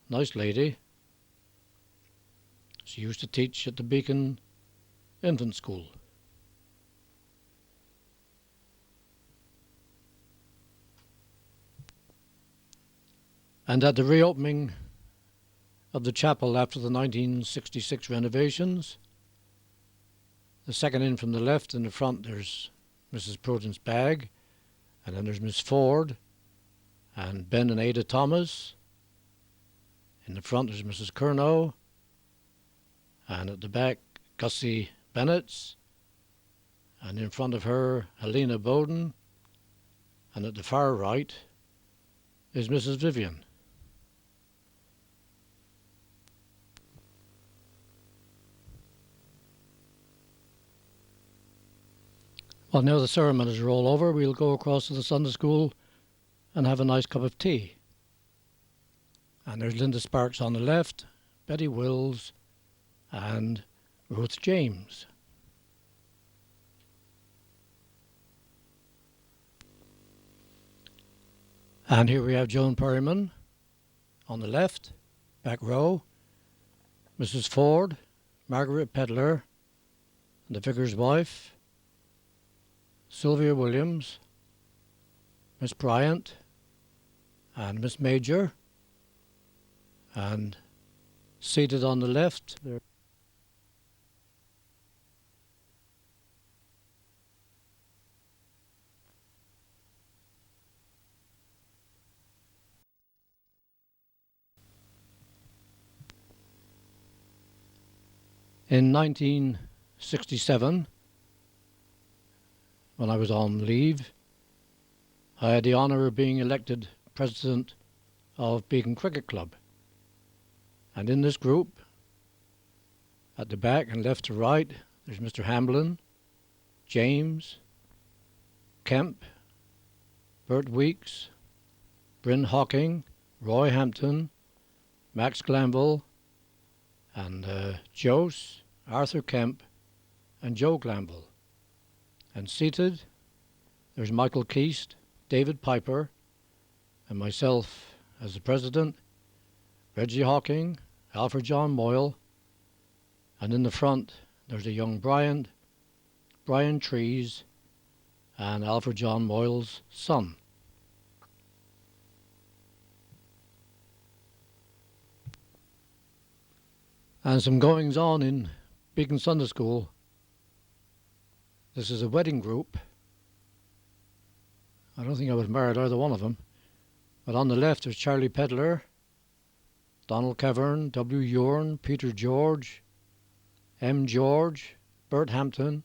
Nice lady. She used to teach at the Beacon Infant School. And at the reopening of the chapel after the 1966 renovations, the second in from the left, in the front there's Mrs. Prudence Bagg, and then there's Miss Ford and Ben and Ada Thomas. In the front there's Mrs. Curnow, and at the back Gussie Bennett, and in front of her Helena Bowden, and at the far right is Mrs. Vivian. Well, now the ceremonies are all over, we'll go across to the Sunday school and have a nice cup of tea. And there's Linda Sparks on the left, Betty Wills, and Ruth James. And here we have Joan Perryman on the left, back row, Mrs. Ford, Margaret Pedler, the vicar's wife, Sylvia Williams, Miss Bryant, and Miss Major, and seated on the left there. In 1967, when I was on leave, I had the honour of being elected president of Beacon Cricket Club. And in this group, at the back and left to right, there's Mr. Hamblin, James, Kemp, Bert Weeks, Bryn Hawking, Roy Hampton, Max Glanville, and Jose, Arthur Kemp, and Joe Glanville. And seated, there's Michael Keast, David Piper, and myself as the president, Reggie Hawking, Alfred John Moyle, and in the front there's a young Brian Trees, and Alfred John Moyle's son. and some goings on in Beacon Sunday School. This is a wedding group. I don't think I was married, either one of them. But on the left there's Charlie Pedler, Donald Kevern, W. Ewan, Peter George, M. George, Bert Hampton,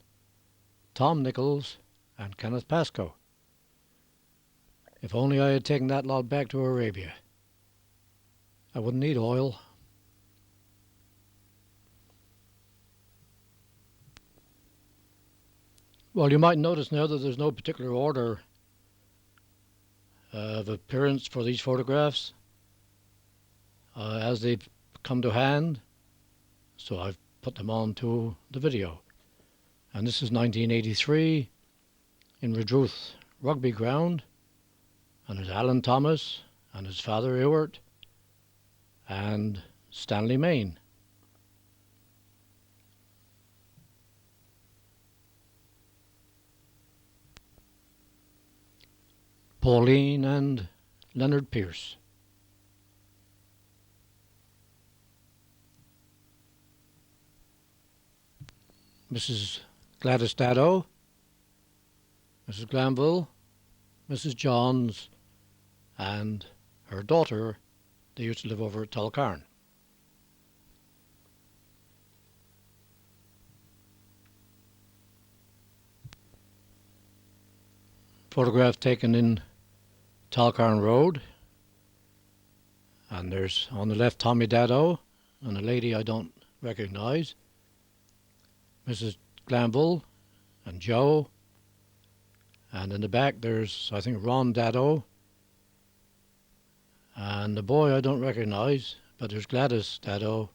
Tom Nichols, and Kenneth Pascoe. If only I had taken that lot back to Arabia. I wouldn't need oil. Well, you might notice now that there's no particular order of appearance for these photographs as they've come to hand, so I've put them onto the video. And this is 1983 in Redruth Rugby Ground, and there's Alan Thomas and his father Ewart and Stanley Main. Pauline and Leonard Pierce. Mrs. Gladys Dado, Mrs. Glanville, Mrs. Johns, and her daughter. They used to live over at Tulcarn. Photograph taken in Tulcarn Road, and there's on the left Tommy Dado and a lady I don't recognise, Mrs. Glanville and Joe, and in the back there's I think Ron Dado and the boy I don't recognise, but there's Gladys Dado,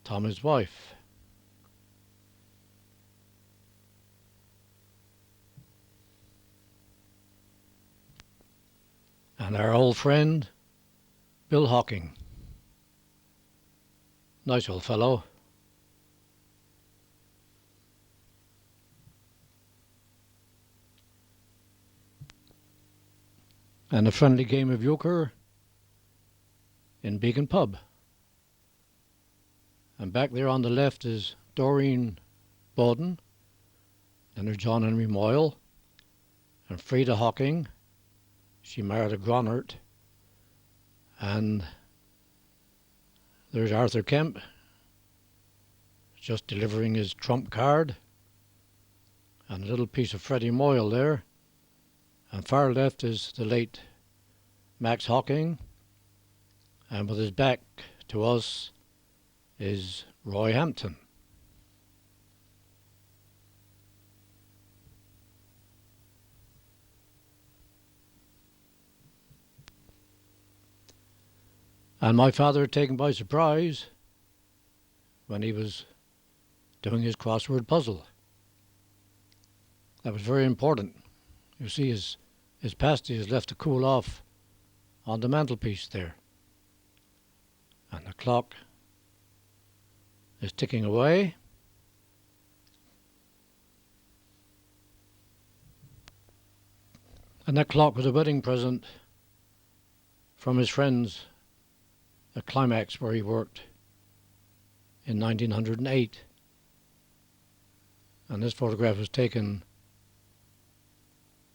Tommy's wife. And our old friend Bill Hawking. Nice old fellow. And a friendly game of euchre in Beacon Pub. And back there on the left is Doreen Bowden, and there's John Henry Moyle, and Frida Hawking. She married a Gronert. And there's Arthur Kemp, just delivering his trump card, and a little piece of Freddie Moyle there. And far left is the late Max Hawking, and with his back to us is Roy Hampton. And my father taken by surprise when he was doing his crossword puzzle. That was very important. You see his pasty is left to cool off on the mantelpiece there. And the clock is ticking away. And that clock was a wedding present from his friends at Climax, where he worked in 1908. And this photograph was taken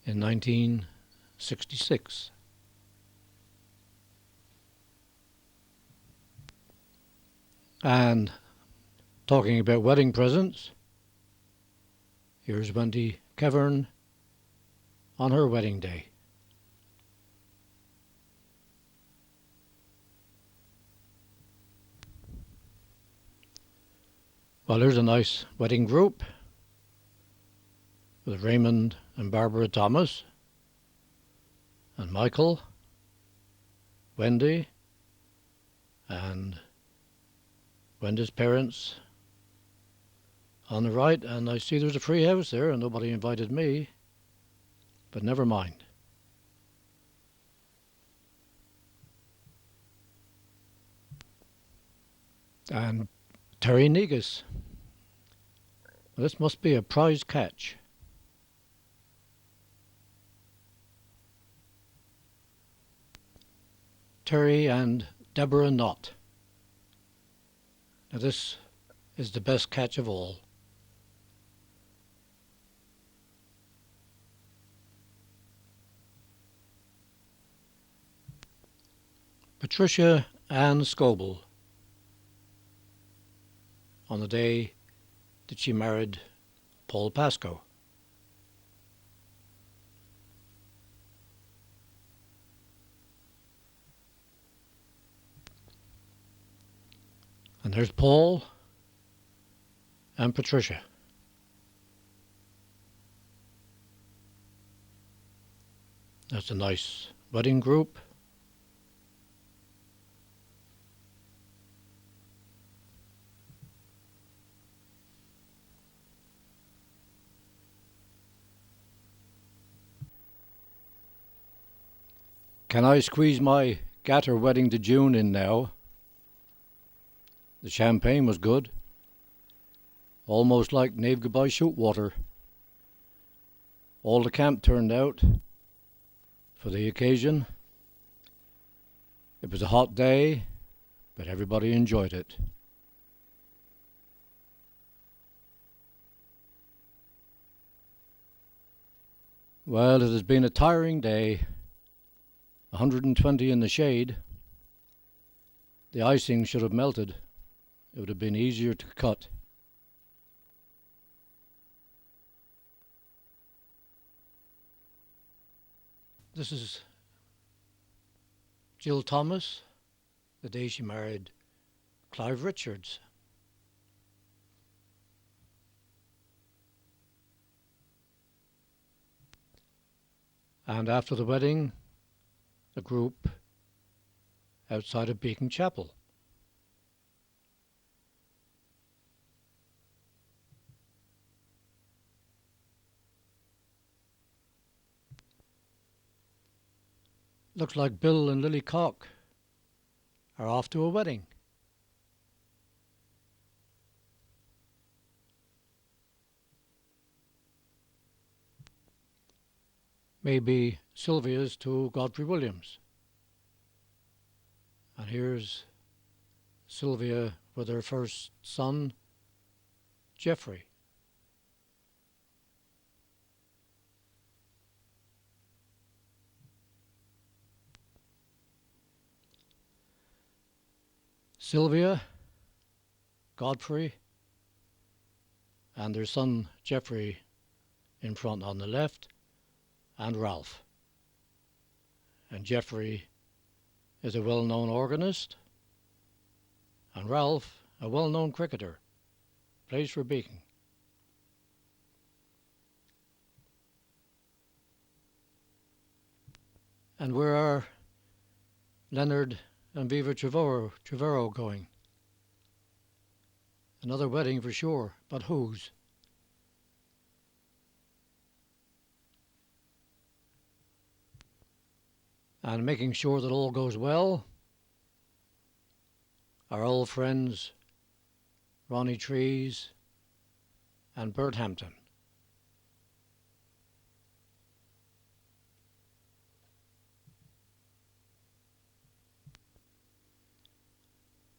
in 1966. And talking about wedding presents, here's Wendy Kevern on her wedding day. Well, there's a nice wedding group with Raymond and Barbara Thomas, and Michael, Wendy, and Wendy's parents on the right. And I see there's a free house there, and nobody invited me, but never mind. And Terry Negus. This must be a prize catch. Terry and Deborah Knott. Now this is the best catch of all. Patricia Ann Scoble, on the day that she married Paul Pascoe. And there's Paul and Patricia. That's a nice wedding group. Can I squeeze my Gatter wedding to June in now? The champagne was good, almost like Nave Goodbye Shootwater. All the camp turned out for the occasion. It was a hot day, but everybody enjoyed it. Well, it has been a tiring day. 120 in the shade. The icing should have melted. It would have been easier to cut. This is Jill Thomas, the day she married Clive Richards. And after the wedding, the group outside of Beacon Chapel. Looks like Bill and Lily Cock are off to a wedding. Maybe Sylvia's to Godfrey Williams. And here's Sylvia with her first son, Geoffrey. Sylvia, Godfrey, and their son Geoffrey in front on the left, and Ralph. And Geoffrey is a well-known organist, and Ralph, a well-known cricketer, plays for Beacon. And where are Leonard and Viva Trevorrow going? Another wedding for sure, but whose? And making sure that all goes well, our old friends Ronnie Trees and Bert Hampton.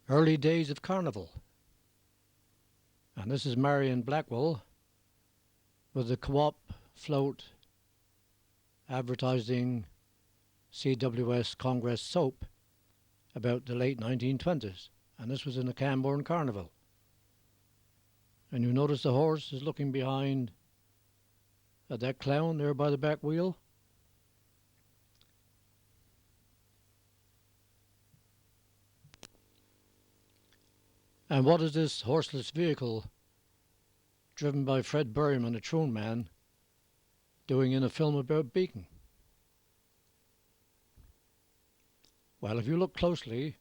Early days of Carnival. And this is Marion Blackwell with the co-op float advertising CWS Congress soap about the late 1920s. And this was in the Camborne Carnival. And you notice the horse is looking behind at that clown there by the back wheel. And what is this horseless vehicle driven by Fred Berryman, a Troon man, doing in a film about Beacon? Well, if you look closely,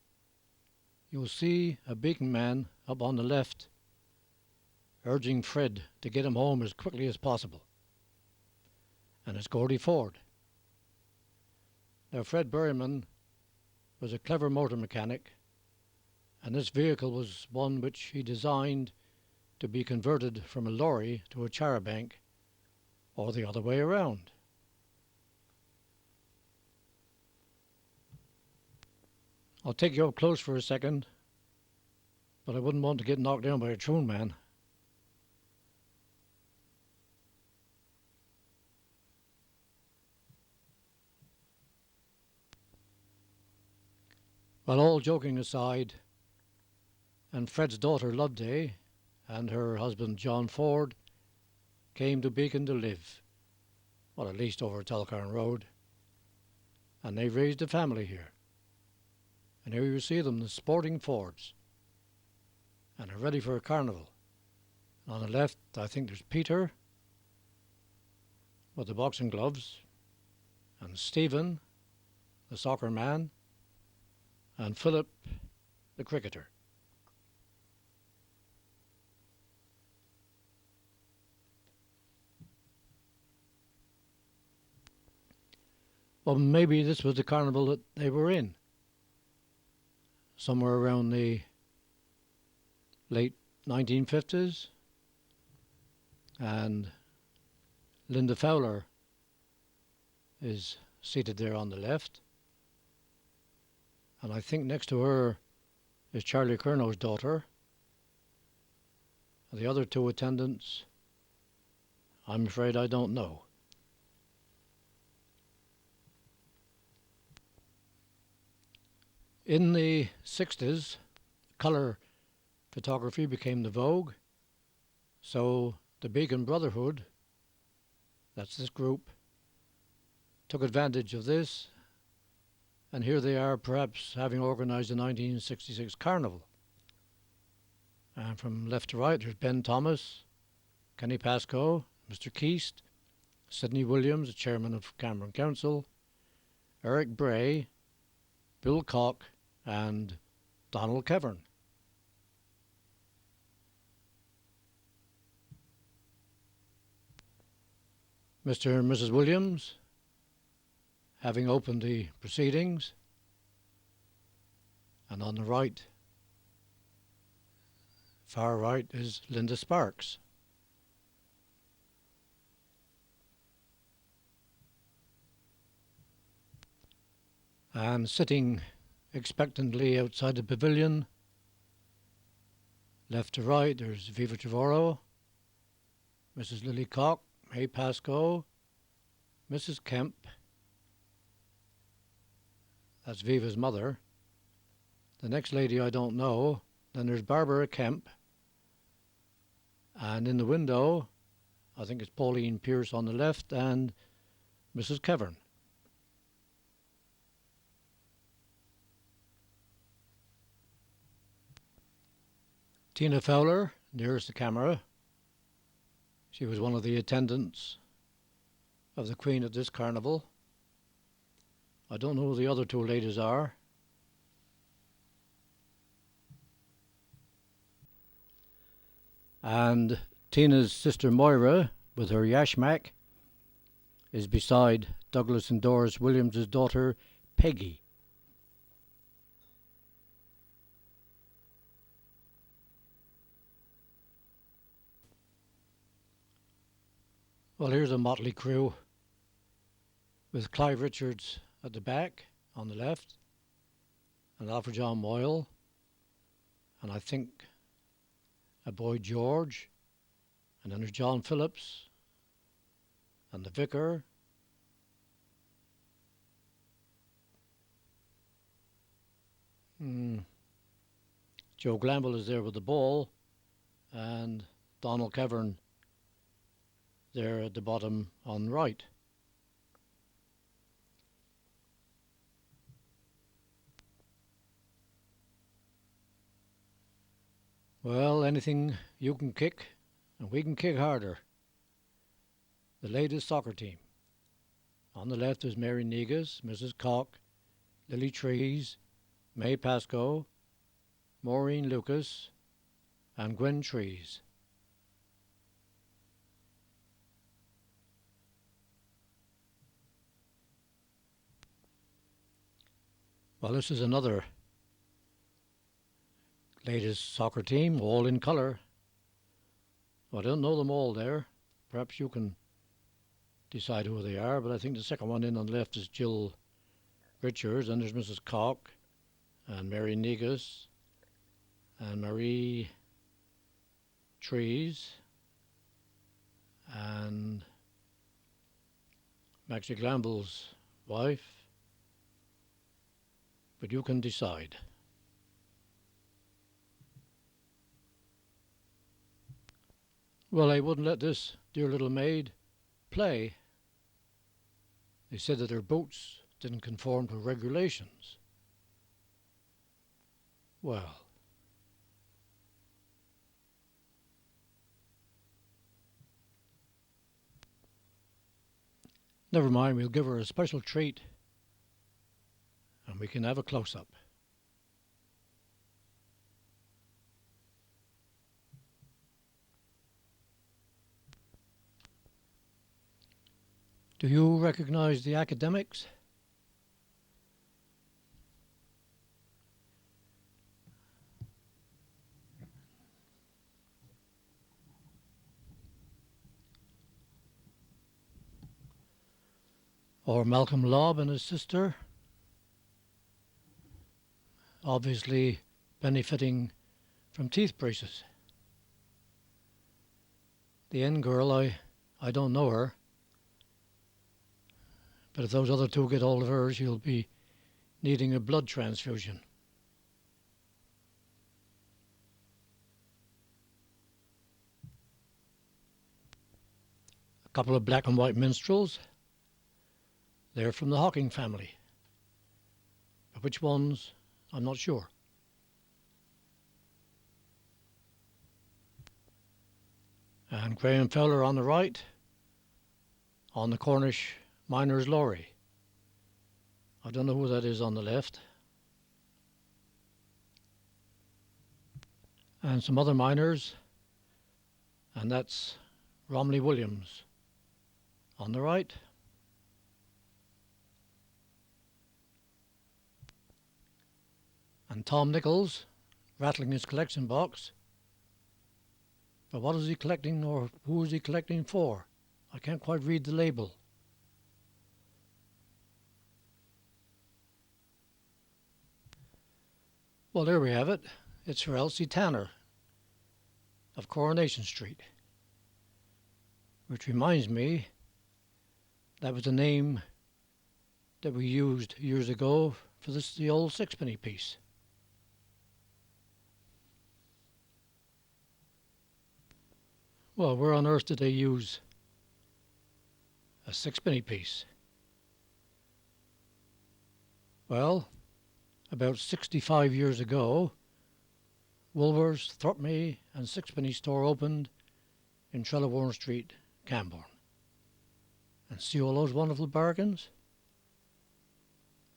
you'll see a Beacon man up on the left urging Fred to get him home as quickly as possible. And it's Gordy Ford. Now, Fred Berryman was a clever motor mechanic, and this vehicle was one which he designed to be converted from a lorry to a charabanc, or the other way around. I'll take you up close for a second, but I wouldn't want to get knocked down by a troon man. Well, all joking aside, and Fred's daughter Loveday and her husband John Ford came to Beacon to live, well, at least over Tulcarn Road, and they raised a family here. And here you see them, the sporting Fords, and are ready for a carnival. And on the left, I think there's Peter with the boxing gloves, and Stephen, the soccer man, and Philip, the cricketer. Well, maybe this was the carnival that they were in, somewhere around the late 1950s, and Linda Fowler is seated there on the left, and I think next to her is Charlie Curnow's daughter. The other two attendants, I'm afraid I don't know. In the 60s, colour photography became the vogue, so the Beacon Brotherhood, that's this group, took advantage of this, and here they are, perhaps having organised the 1966 Carnival. And from left to right, there's Ben Thomas, Kenny Pascoe, Mr. Keast, Sidney Williams, the chairman of Cameron Council, Eric Bray, Bill Cock, and Donald Kevern. Mr. and Mrs. Williams, having opened the proceedings, and on the right, far right, is Linda Sparks. And sitting expectantly outside the pavilion, left to right, there's Viva Trevorrow, Mrs. Lily Cock, May Pascoe, Mrs. Kemp, that's Viva's mother. The next lady I don't know. Then there's Barbara Kemp, and in the window, I think it's Pauline Pierce on the left and Mrs. Kevern. Tina Fowler, nearest the camera. She was one of the attendants of the Queen at this carnival. I don't know who the other two ladies are. And Tina's sister Moira, with her yashmak, is beside Douglas and Doris Williams' daughter, Peggy. Well, here's a motley crew with Clive Richards at the back on the left, and Alfred John Moyle, and I think a boy George, and then there's John Phillips, and the vicar, Joe Glanville is there with the ball, and Donald Kevern there at the bottom on the right. Well, anything you can kick, and we can kick harder. The latest soccer team. On the left is Mary Negus, Mrs. Cock, Lily Trees, May Pascoe, Maureen Lucas, and Gwen Trees. Well, this is another latest soccer team, all in colour. Well, I don't know them all there. Perhaps you can decide who they are, but I think the second one in on the left is Jill Richards, and there's Mrs. Cock, and Mary Negus, and Marie Trees and Maxie Glamble's wife, but you can decide. Well, they wouldn't let this dear little maid play. They said that her boots didn't conform to regulations. Well, never mind, we'll give her a special treat and we can have a close-up. Do you recognize the academics? Or Malcolm Lobb and his sister? Obviously benefiting from teeth braces. The end girl, I don't know her. But if those other two get hold of her, she'll be needing a blood transfusion. A couple of black and white minstrels. They're from the Hawking family. But which ones, I'm not sure. And Graham Fowler on the right, on the Cornish Miners' Lorry. I don't know who that is on the left. And some other miners, and that's Romney Williams on the right. And Tom Nichols rattling his collection box. But what is he collecting, or who is he collecting for? I can't quite read the label. Well, there we have it. It's for Elsie Tanner of Coronation Street. Which reminds me, that was the name that we used years ago for the old sixpenny piece. Well, where on earth did they use a sixpenny piece? Well, about 65 years ago, Woolworths, Threepenny and Sixpenny store opened in Trelawarne Street, Camborne. And see all those wonderful bargains?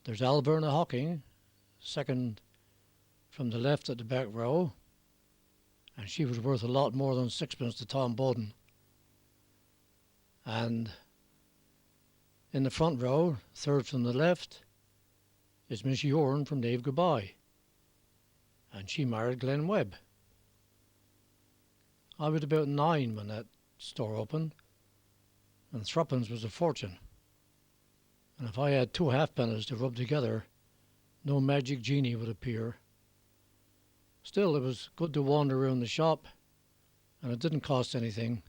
There's Alverna Hawking, second from the left at the back row, and she was worth a lot more than sixpence to Tom Bowden. And in the front row, third from the left, is Miss Yorn from Dave Goodbye, and she married Glenn Webb. I was about 9 when that store opened, and threepence was a fortune. And if I had 2 halfpennies to rub together, no magic genie would appear. Still, it was good to wander around the shop, and it didn't cost anything.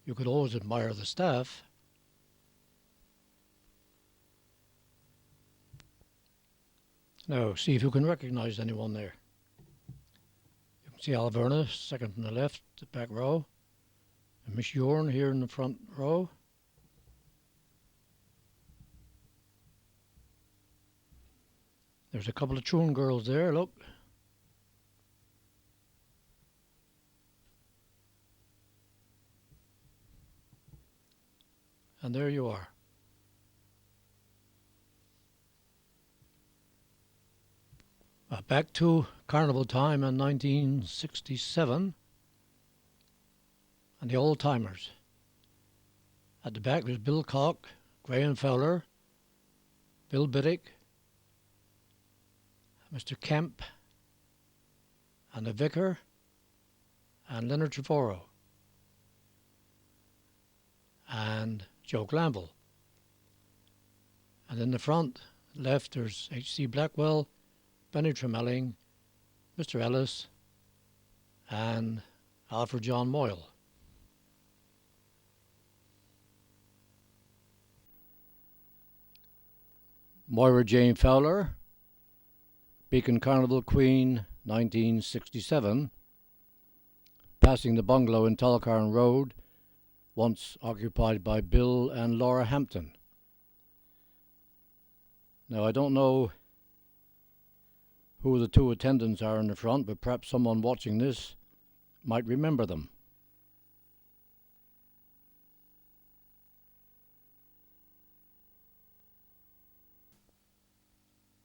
You could always admire the staff. Now, see if you can recognize anyone there. You can see Alverna, second from the left, the back row, and Miss Yorn here in the front row. There's a couple of Troon girls there, look. And there you are. Back to carnival time in 1967, and the old timers. At the back there's Bill Cock, Graham Fowler, Bill Biddick, Mr. Kemp, and the Vicar, and Leonard Trevorrow, and Joe Glanville. And in the front left there's H.C. Blackwell, Benny Tremelling, Mr. Ellis, and Alfred John Moyle. Moira Jane Fowler, Beacon Carnival Queen, 1967, passing the bungalow in Tullocarn Road, once occupied by Bill and Laura Hampton. Now, I don't know who the two attendants are in the front, but perhaps someone watching this might remember them.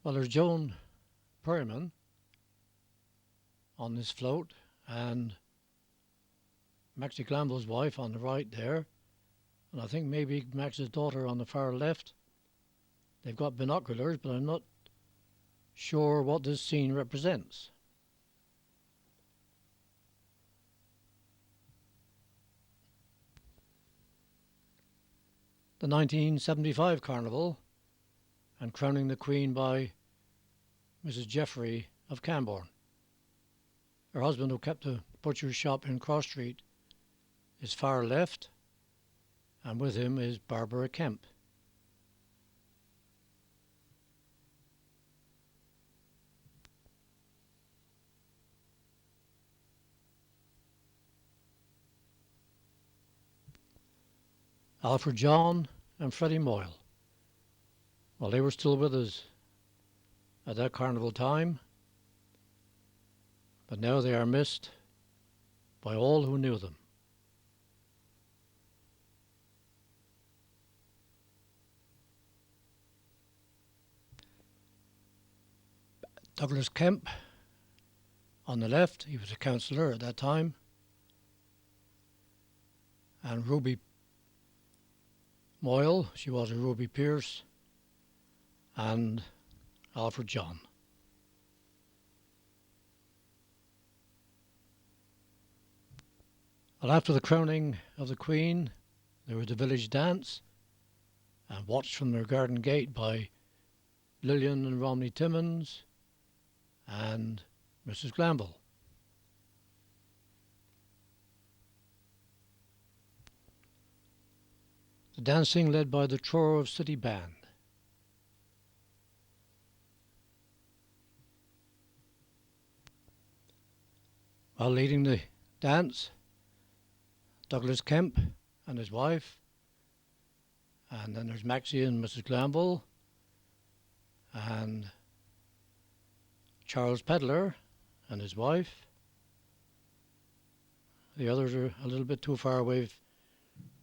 Well, there's Joan Perryman on this float, and Maxie Glanville's wife on the right there, and I think maybe Max's daughter on the far left. They've got binoculars, but I'm not sure what this scene represents. The 1975 Carnival, and crowning the Queen by Mrs. Jeffrey of Camborne. Her husband, who kept a butcher's shop in Cross Street, is far left, and with him is Barbara Kemp. Alfred John and Freddie Moyle. Well, they were still with us at that carnival time, but now they are missed by all who knew them. Douglas Kemp on the left, he was a councillor at that time, and Ruby Moyle, she was a Ruby Pierce, and Alfred John. Well, after the crowning of the Queen, there was the village dance, and watched from their garden gate by Lillian and Romney Timmins and Mrs. Glanville. The dancing led by the Truro City Band. While leading the dance, Douglas Kemp and his wife, and then there's Maxie and Mrs. Glanville, and Charles Pedler and his wife. The others are a little bit too far away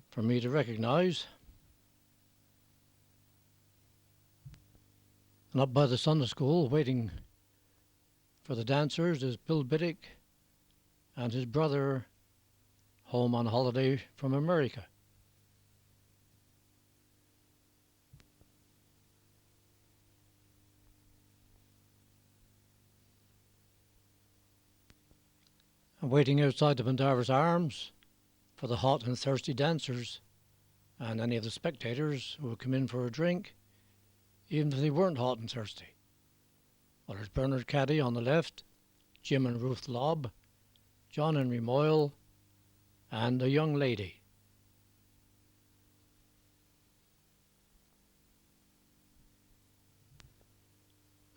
for me to recognise. And up by the Sunday school, waiting for the dancers, is Bill Biddick and his brother, home on holiday from America. And waiting outside the Bandarras Arms for the hot and thirsty dancers and any of the spectators who would come in for a drink, even if they weren't hot and thirsty. Well, there's Bernard Caddy on the left, Jim and Ruth Lobb, John Henry Moyle, and a young lady.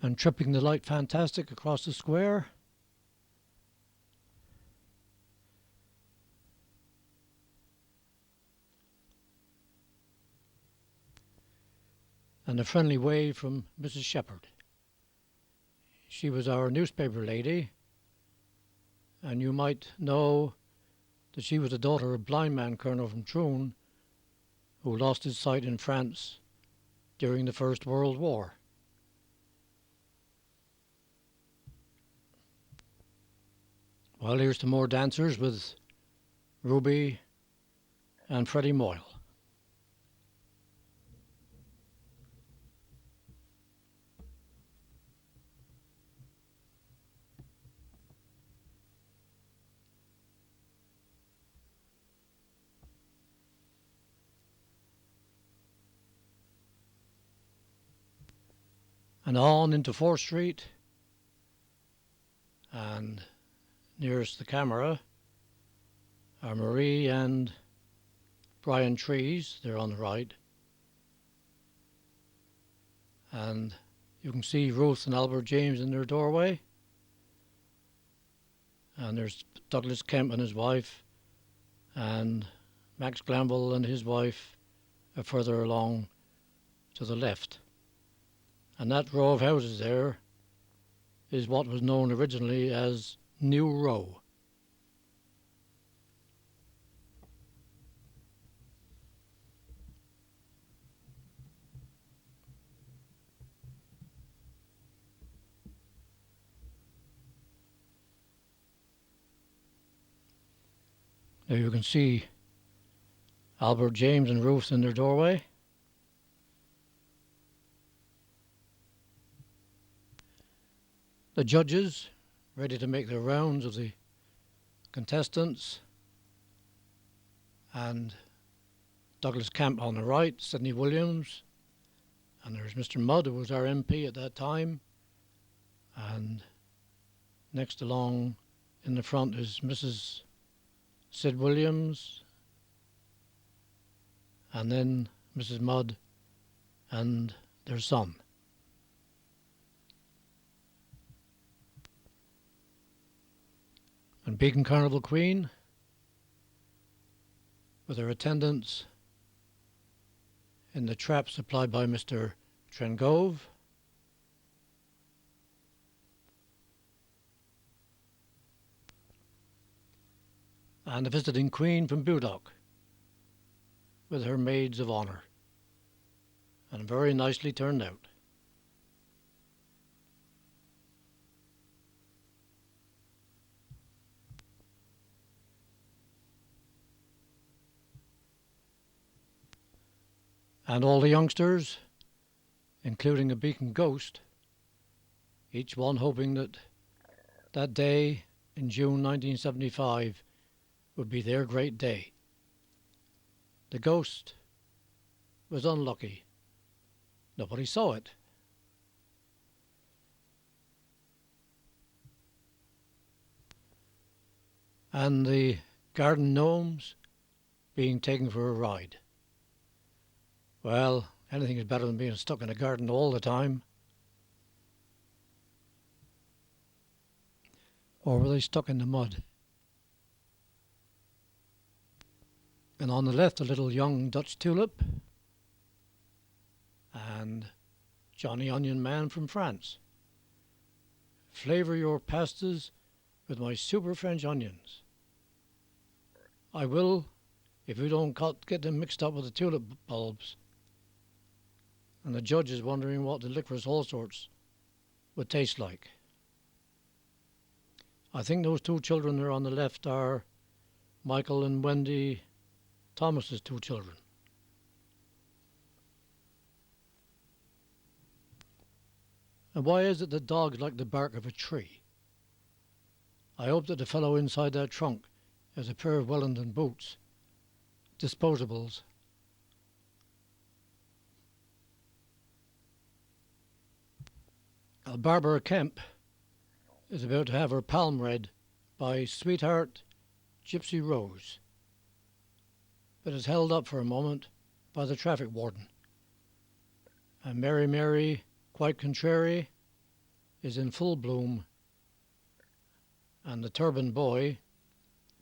And tripping the light fantastic across the square, and a friendly wave from Mrs. Shepherd. She was our newspaper lady, and you might know that she was the daughter of a blind man colonel from Troon who lost his sight in France during the First World War. Well, here's some more dancers with Ruby and Freddie Moyle. And on into 4th Street, and nearest the camera are Marie and Brian Trees. They're on the right. And you can see Ruth and Albert James in their doorway. And there's Douglas Kemp and his wife, and Max Glanville and his wife are further along to the left. And that row of houses there is what was known originally as New Row. Now you can see Albert James and Ruth in their doorway. The judges ready to make their rounds of the contestants, and Douglas Camp on the right, Sidney Williams, and there's Mr. Mudd, who was our MP at that time, and next along in the front is Mrs. Sid Williams, and then Mrs. Mudd and their son. And Beacon Carnival Queen, with her attendants in the trap supplied by Mr. Trengove. And the visiting Queen from Budok, with her maids of honour, and very nicely turned out. And all the youngsters, including a Beacon ghost, each one hoping that that day in June 1975 would be their great day. The ghost was unlucky. Nobody saw it. And the garden gnomes being taken for a ride. Well, anything is better than being stuck in a garden all the time. Or were they stuck in the mud? And on the left, a little young Dutch tulip and Johnny Onion Man from France. Flavour your pastas with my super French onions. I will, if you don't get them mixed up with the tulip bulbs. And the judge is wondering what the licorice all sorts would taste like. I think those two children there on the left are Michael and Wendy Thomas's two children. And why is it that dogs like the bark of a tree? I hope that the fellow inside that trunk has a pair of Wellington boots, disposables. Barbara Kemp is about to have her palm read by Sweetheart Gypsy Rose, but is held up for a moment by the traffic warden. And Mary Mary, quite contrary, is in full bloom, and the turban boy,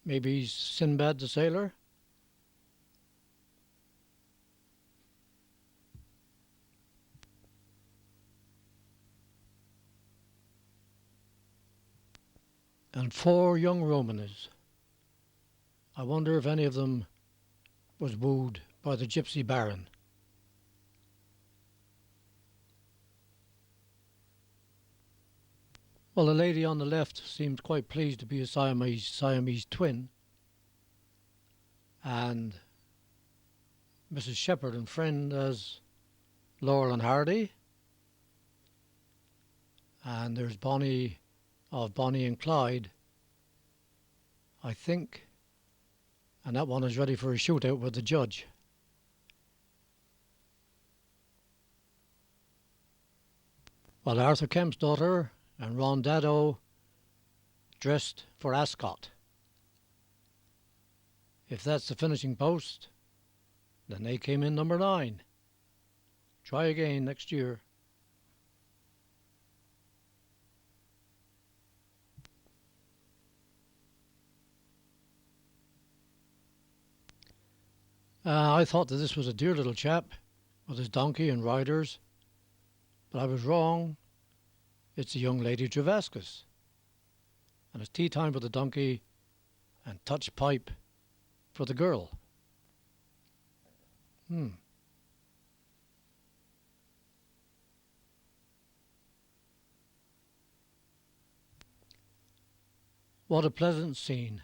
maybe Sinbad the sailor. And 4 young Romanes. I wonder if any of them was wooed by the gypsy baron. Well, the lady on the left seemed quite pleased to be a Siamese twin, and Mrs. Shepherd and friend as Laurel and Hardy, and there's Bonnie of Bonnie and Clyde, I think, and that one is ready for a shootout with the judge. While Arthur Kemp's daughter and Ron Dado dressed for Ascot. If that's the finishing post, then they came in number 9. Try again next year. I thought that this was a dear little chap with his donkey and riders, but I was wrong. It's the young lady Travascus, and it's tea time for the donkey and touch pipe for the girl. What a pleasant scene.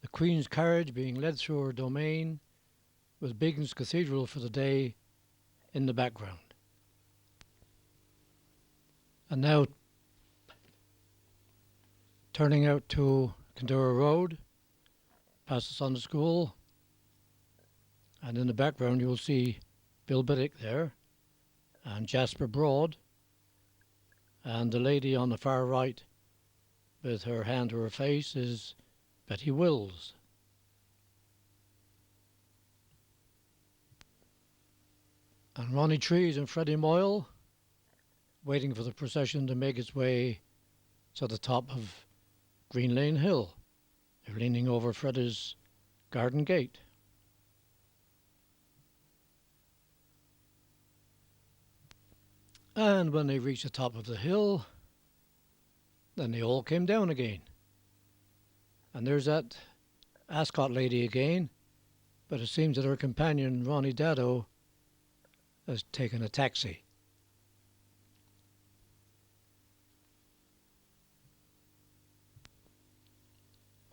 The Queen's carriage being led through her domain, with Biggins Cathedral for the day in the background. And now turning out to Kildare Road, past the Sunday School, and in the background you'll see Bill Biddick there, and Jasper Broad, and the lady on the far right with her hand to her face is Betty Wills. And Ronnie Trees and Freddie Moyle waiting for the procession to make its way to the top of Green Lane Hill. They're leaning over Freddie's garden gate. And when they reached the top of the hill, then they all came down again. And there's that Ascot lady again, but it seems that her companion, Ronnie Dado, has taken a taxi.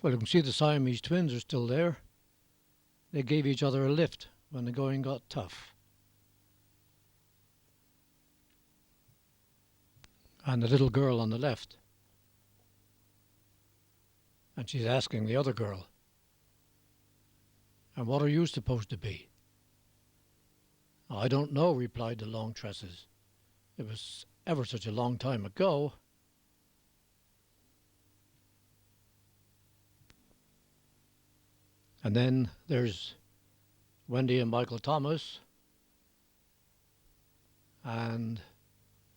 Well, you can see the Siamese twins are still there. They gave each other a lift when the going got tough. And the little girl on the left. And she's asking the other girl, "And what are you supposed to be?" "I don't know," replied the long tresses. "It was ever such a long time ago." And then there's Wendy and Michael Thomas, and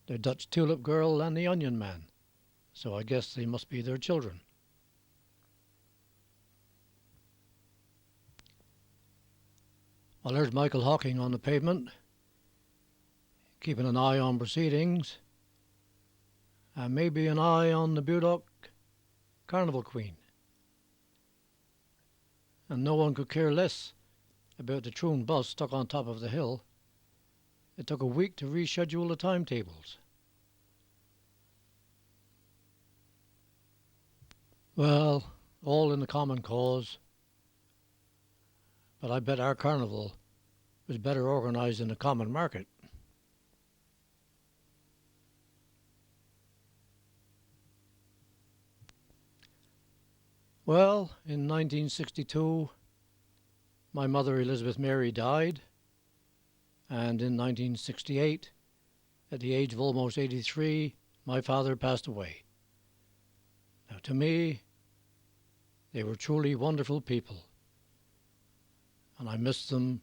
the Dutch Tulip Girl and the Onion Man. So I guess they must be their children. Well, there's Michael Hawking on the pavement, keeping an eye on proceedings, and maybe an eye on the Budok Carnival Queen. And no one could care less about the Troon bus stuck on top of the hill. It took a week to reschedule the timetables. Well, all in the common cause, but I bet our carnival was better organised than the common market. Well, in 1962, my mother Elizabeth Mary died, and in 1968, at the age of almost 83, my father passed away. Now, to me, they were truly wonderful people, and I miss them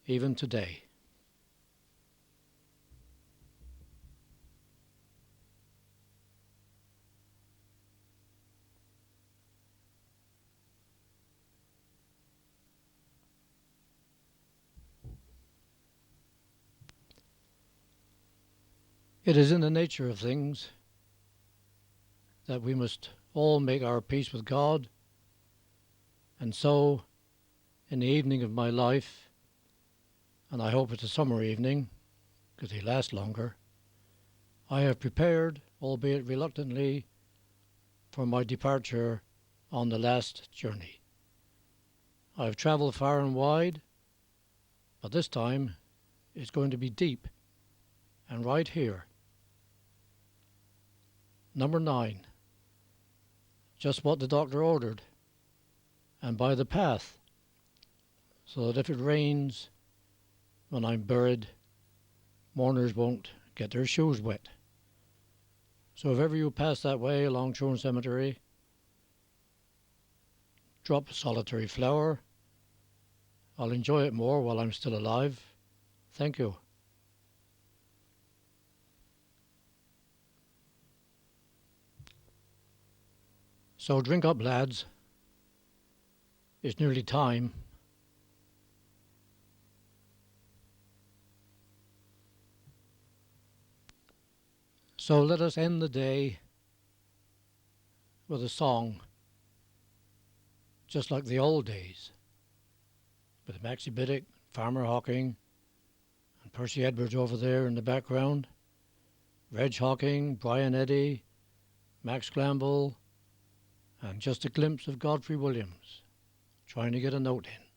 even today. It is in the nature of things that we must all make our peace with God, and so, in the evening of my life, and I hope it's a summer evening, because they last longer, I have prepared, albeit reluctantly, for my departure on the last journey. I have travelled far and wide, but this time it's going to be deep, and right here. Number 9. Just what the doctor ordered, and by the path, so that if it rains when I'm buried, mourners won't get their shoes wet. So if ever you pass that way along Troon Cemetery, drop a solitary flower. I'll enjoy it more while I'm still alive. Thank you. So drink up, lads. It's nearly time. So let us end the day with a song, just like the old days, with Maxie Biddick, Farmer Hawking, and Percy Edwards over there in the background, Reg Hawking, Brian Eddy, Max Glanville, and just a glimpse of Godfrey Williams trying to get a note in.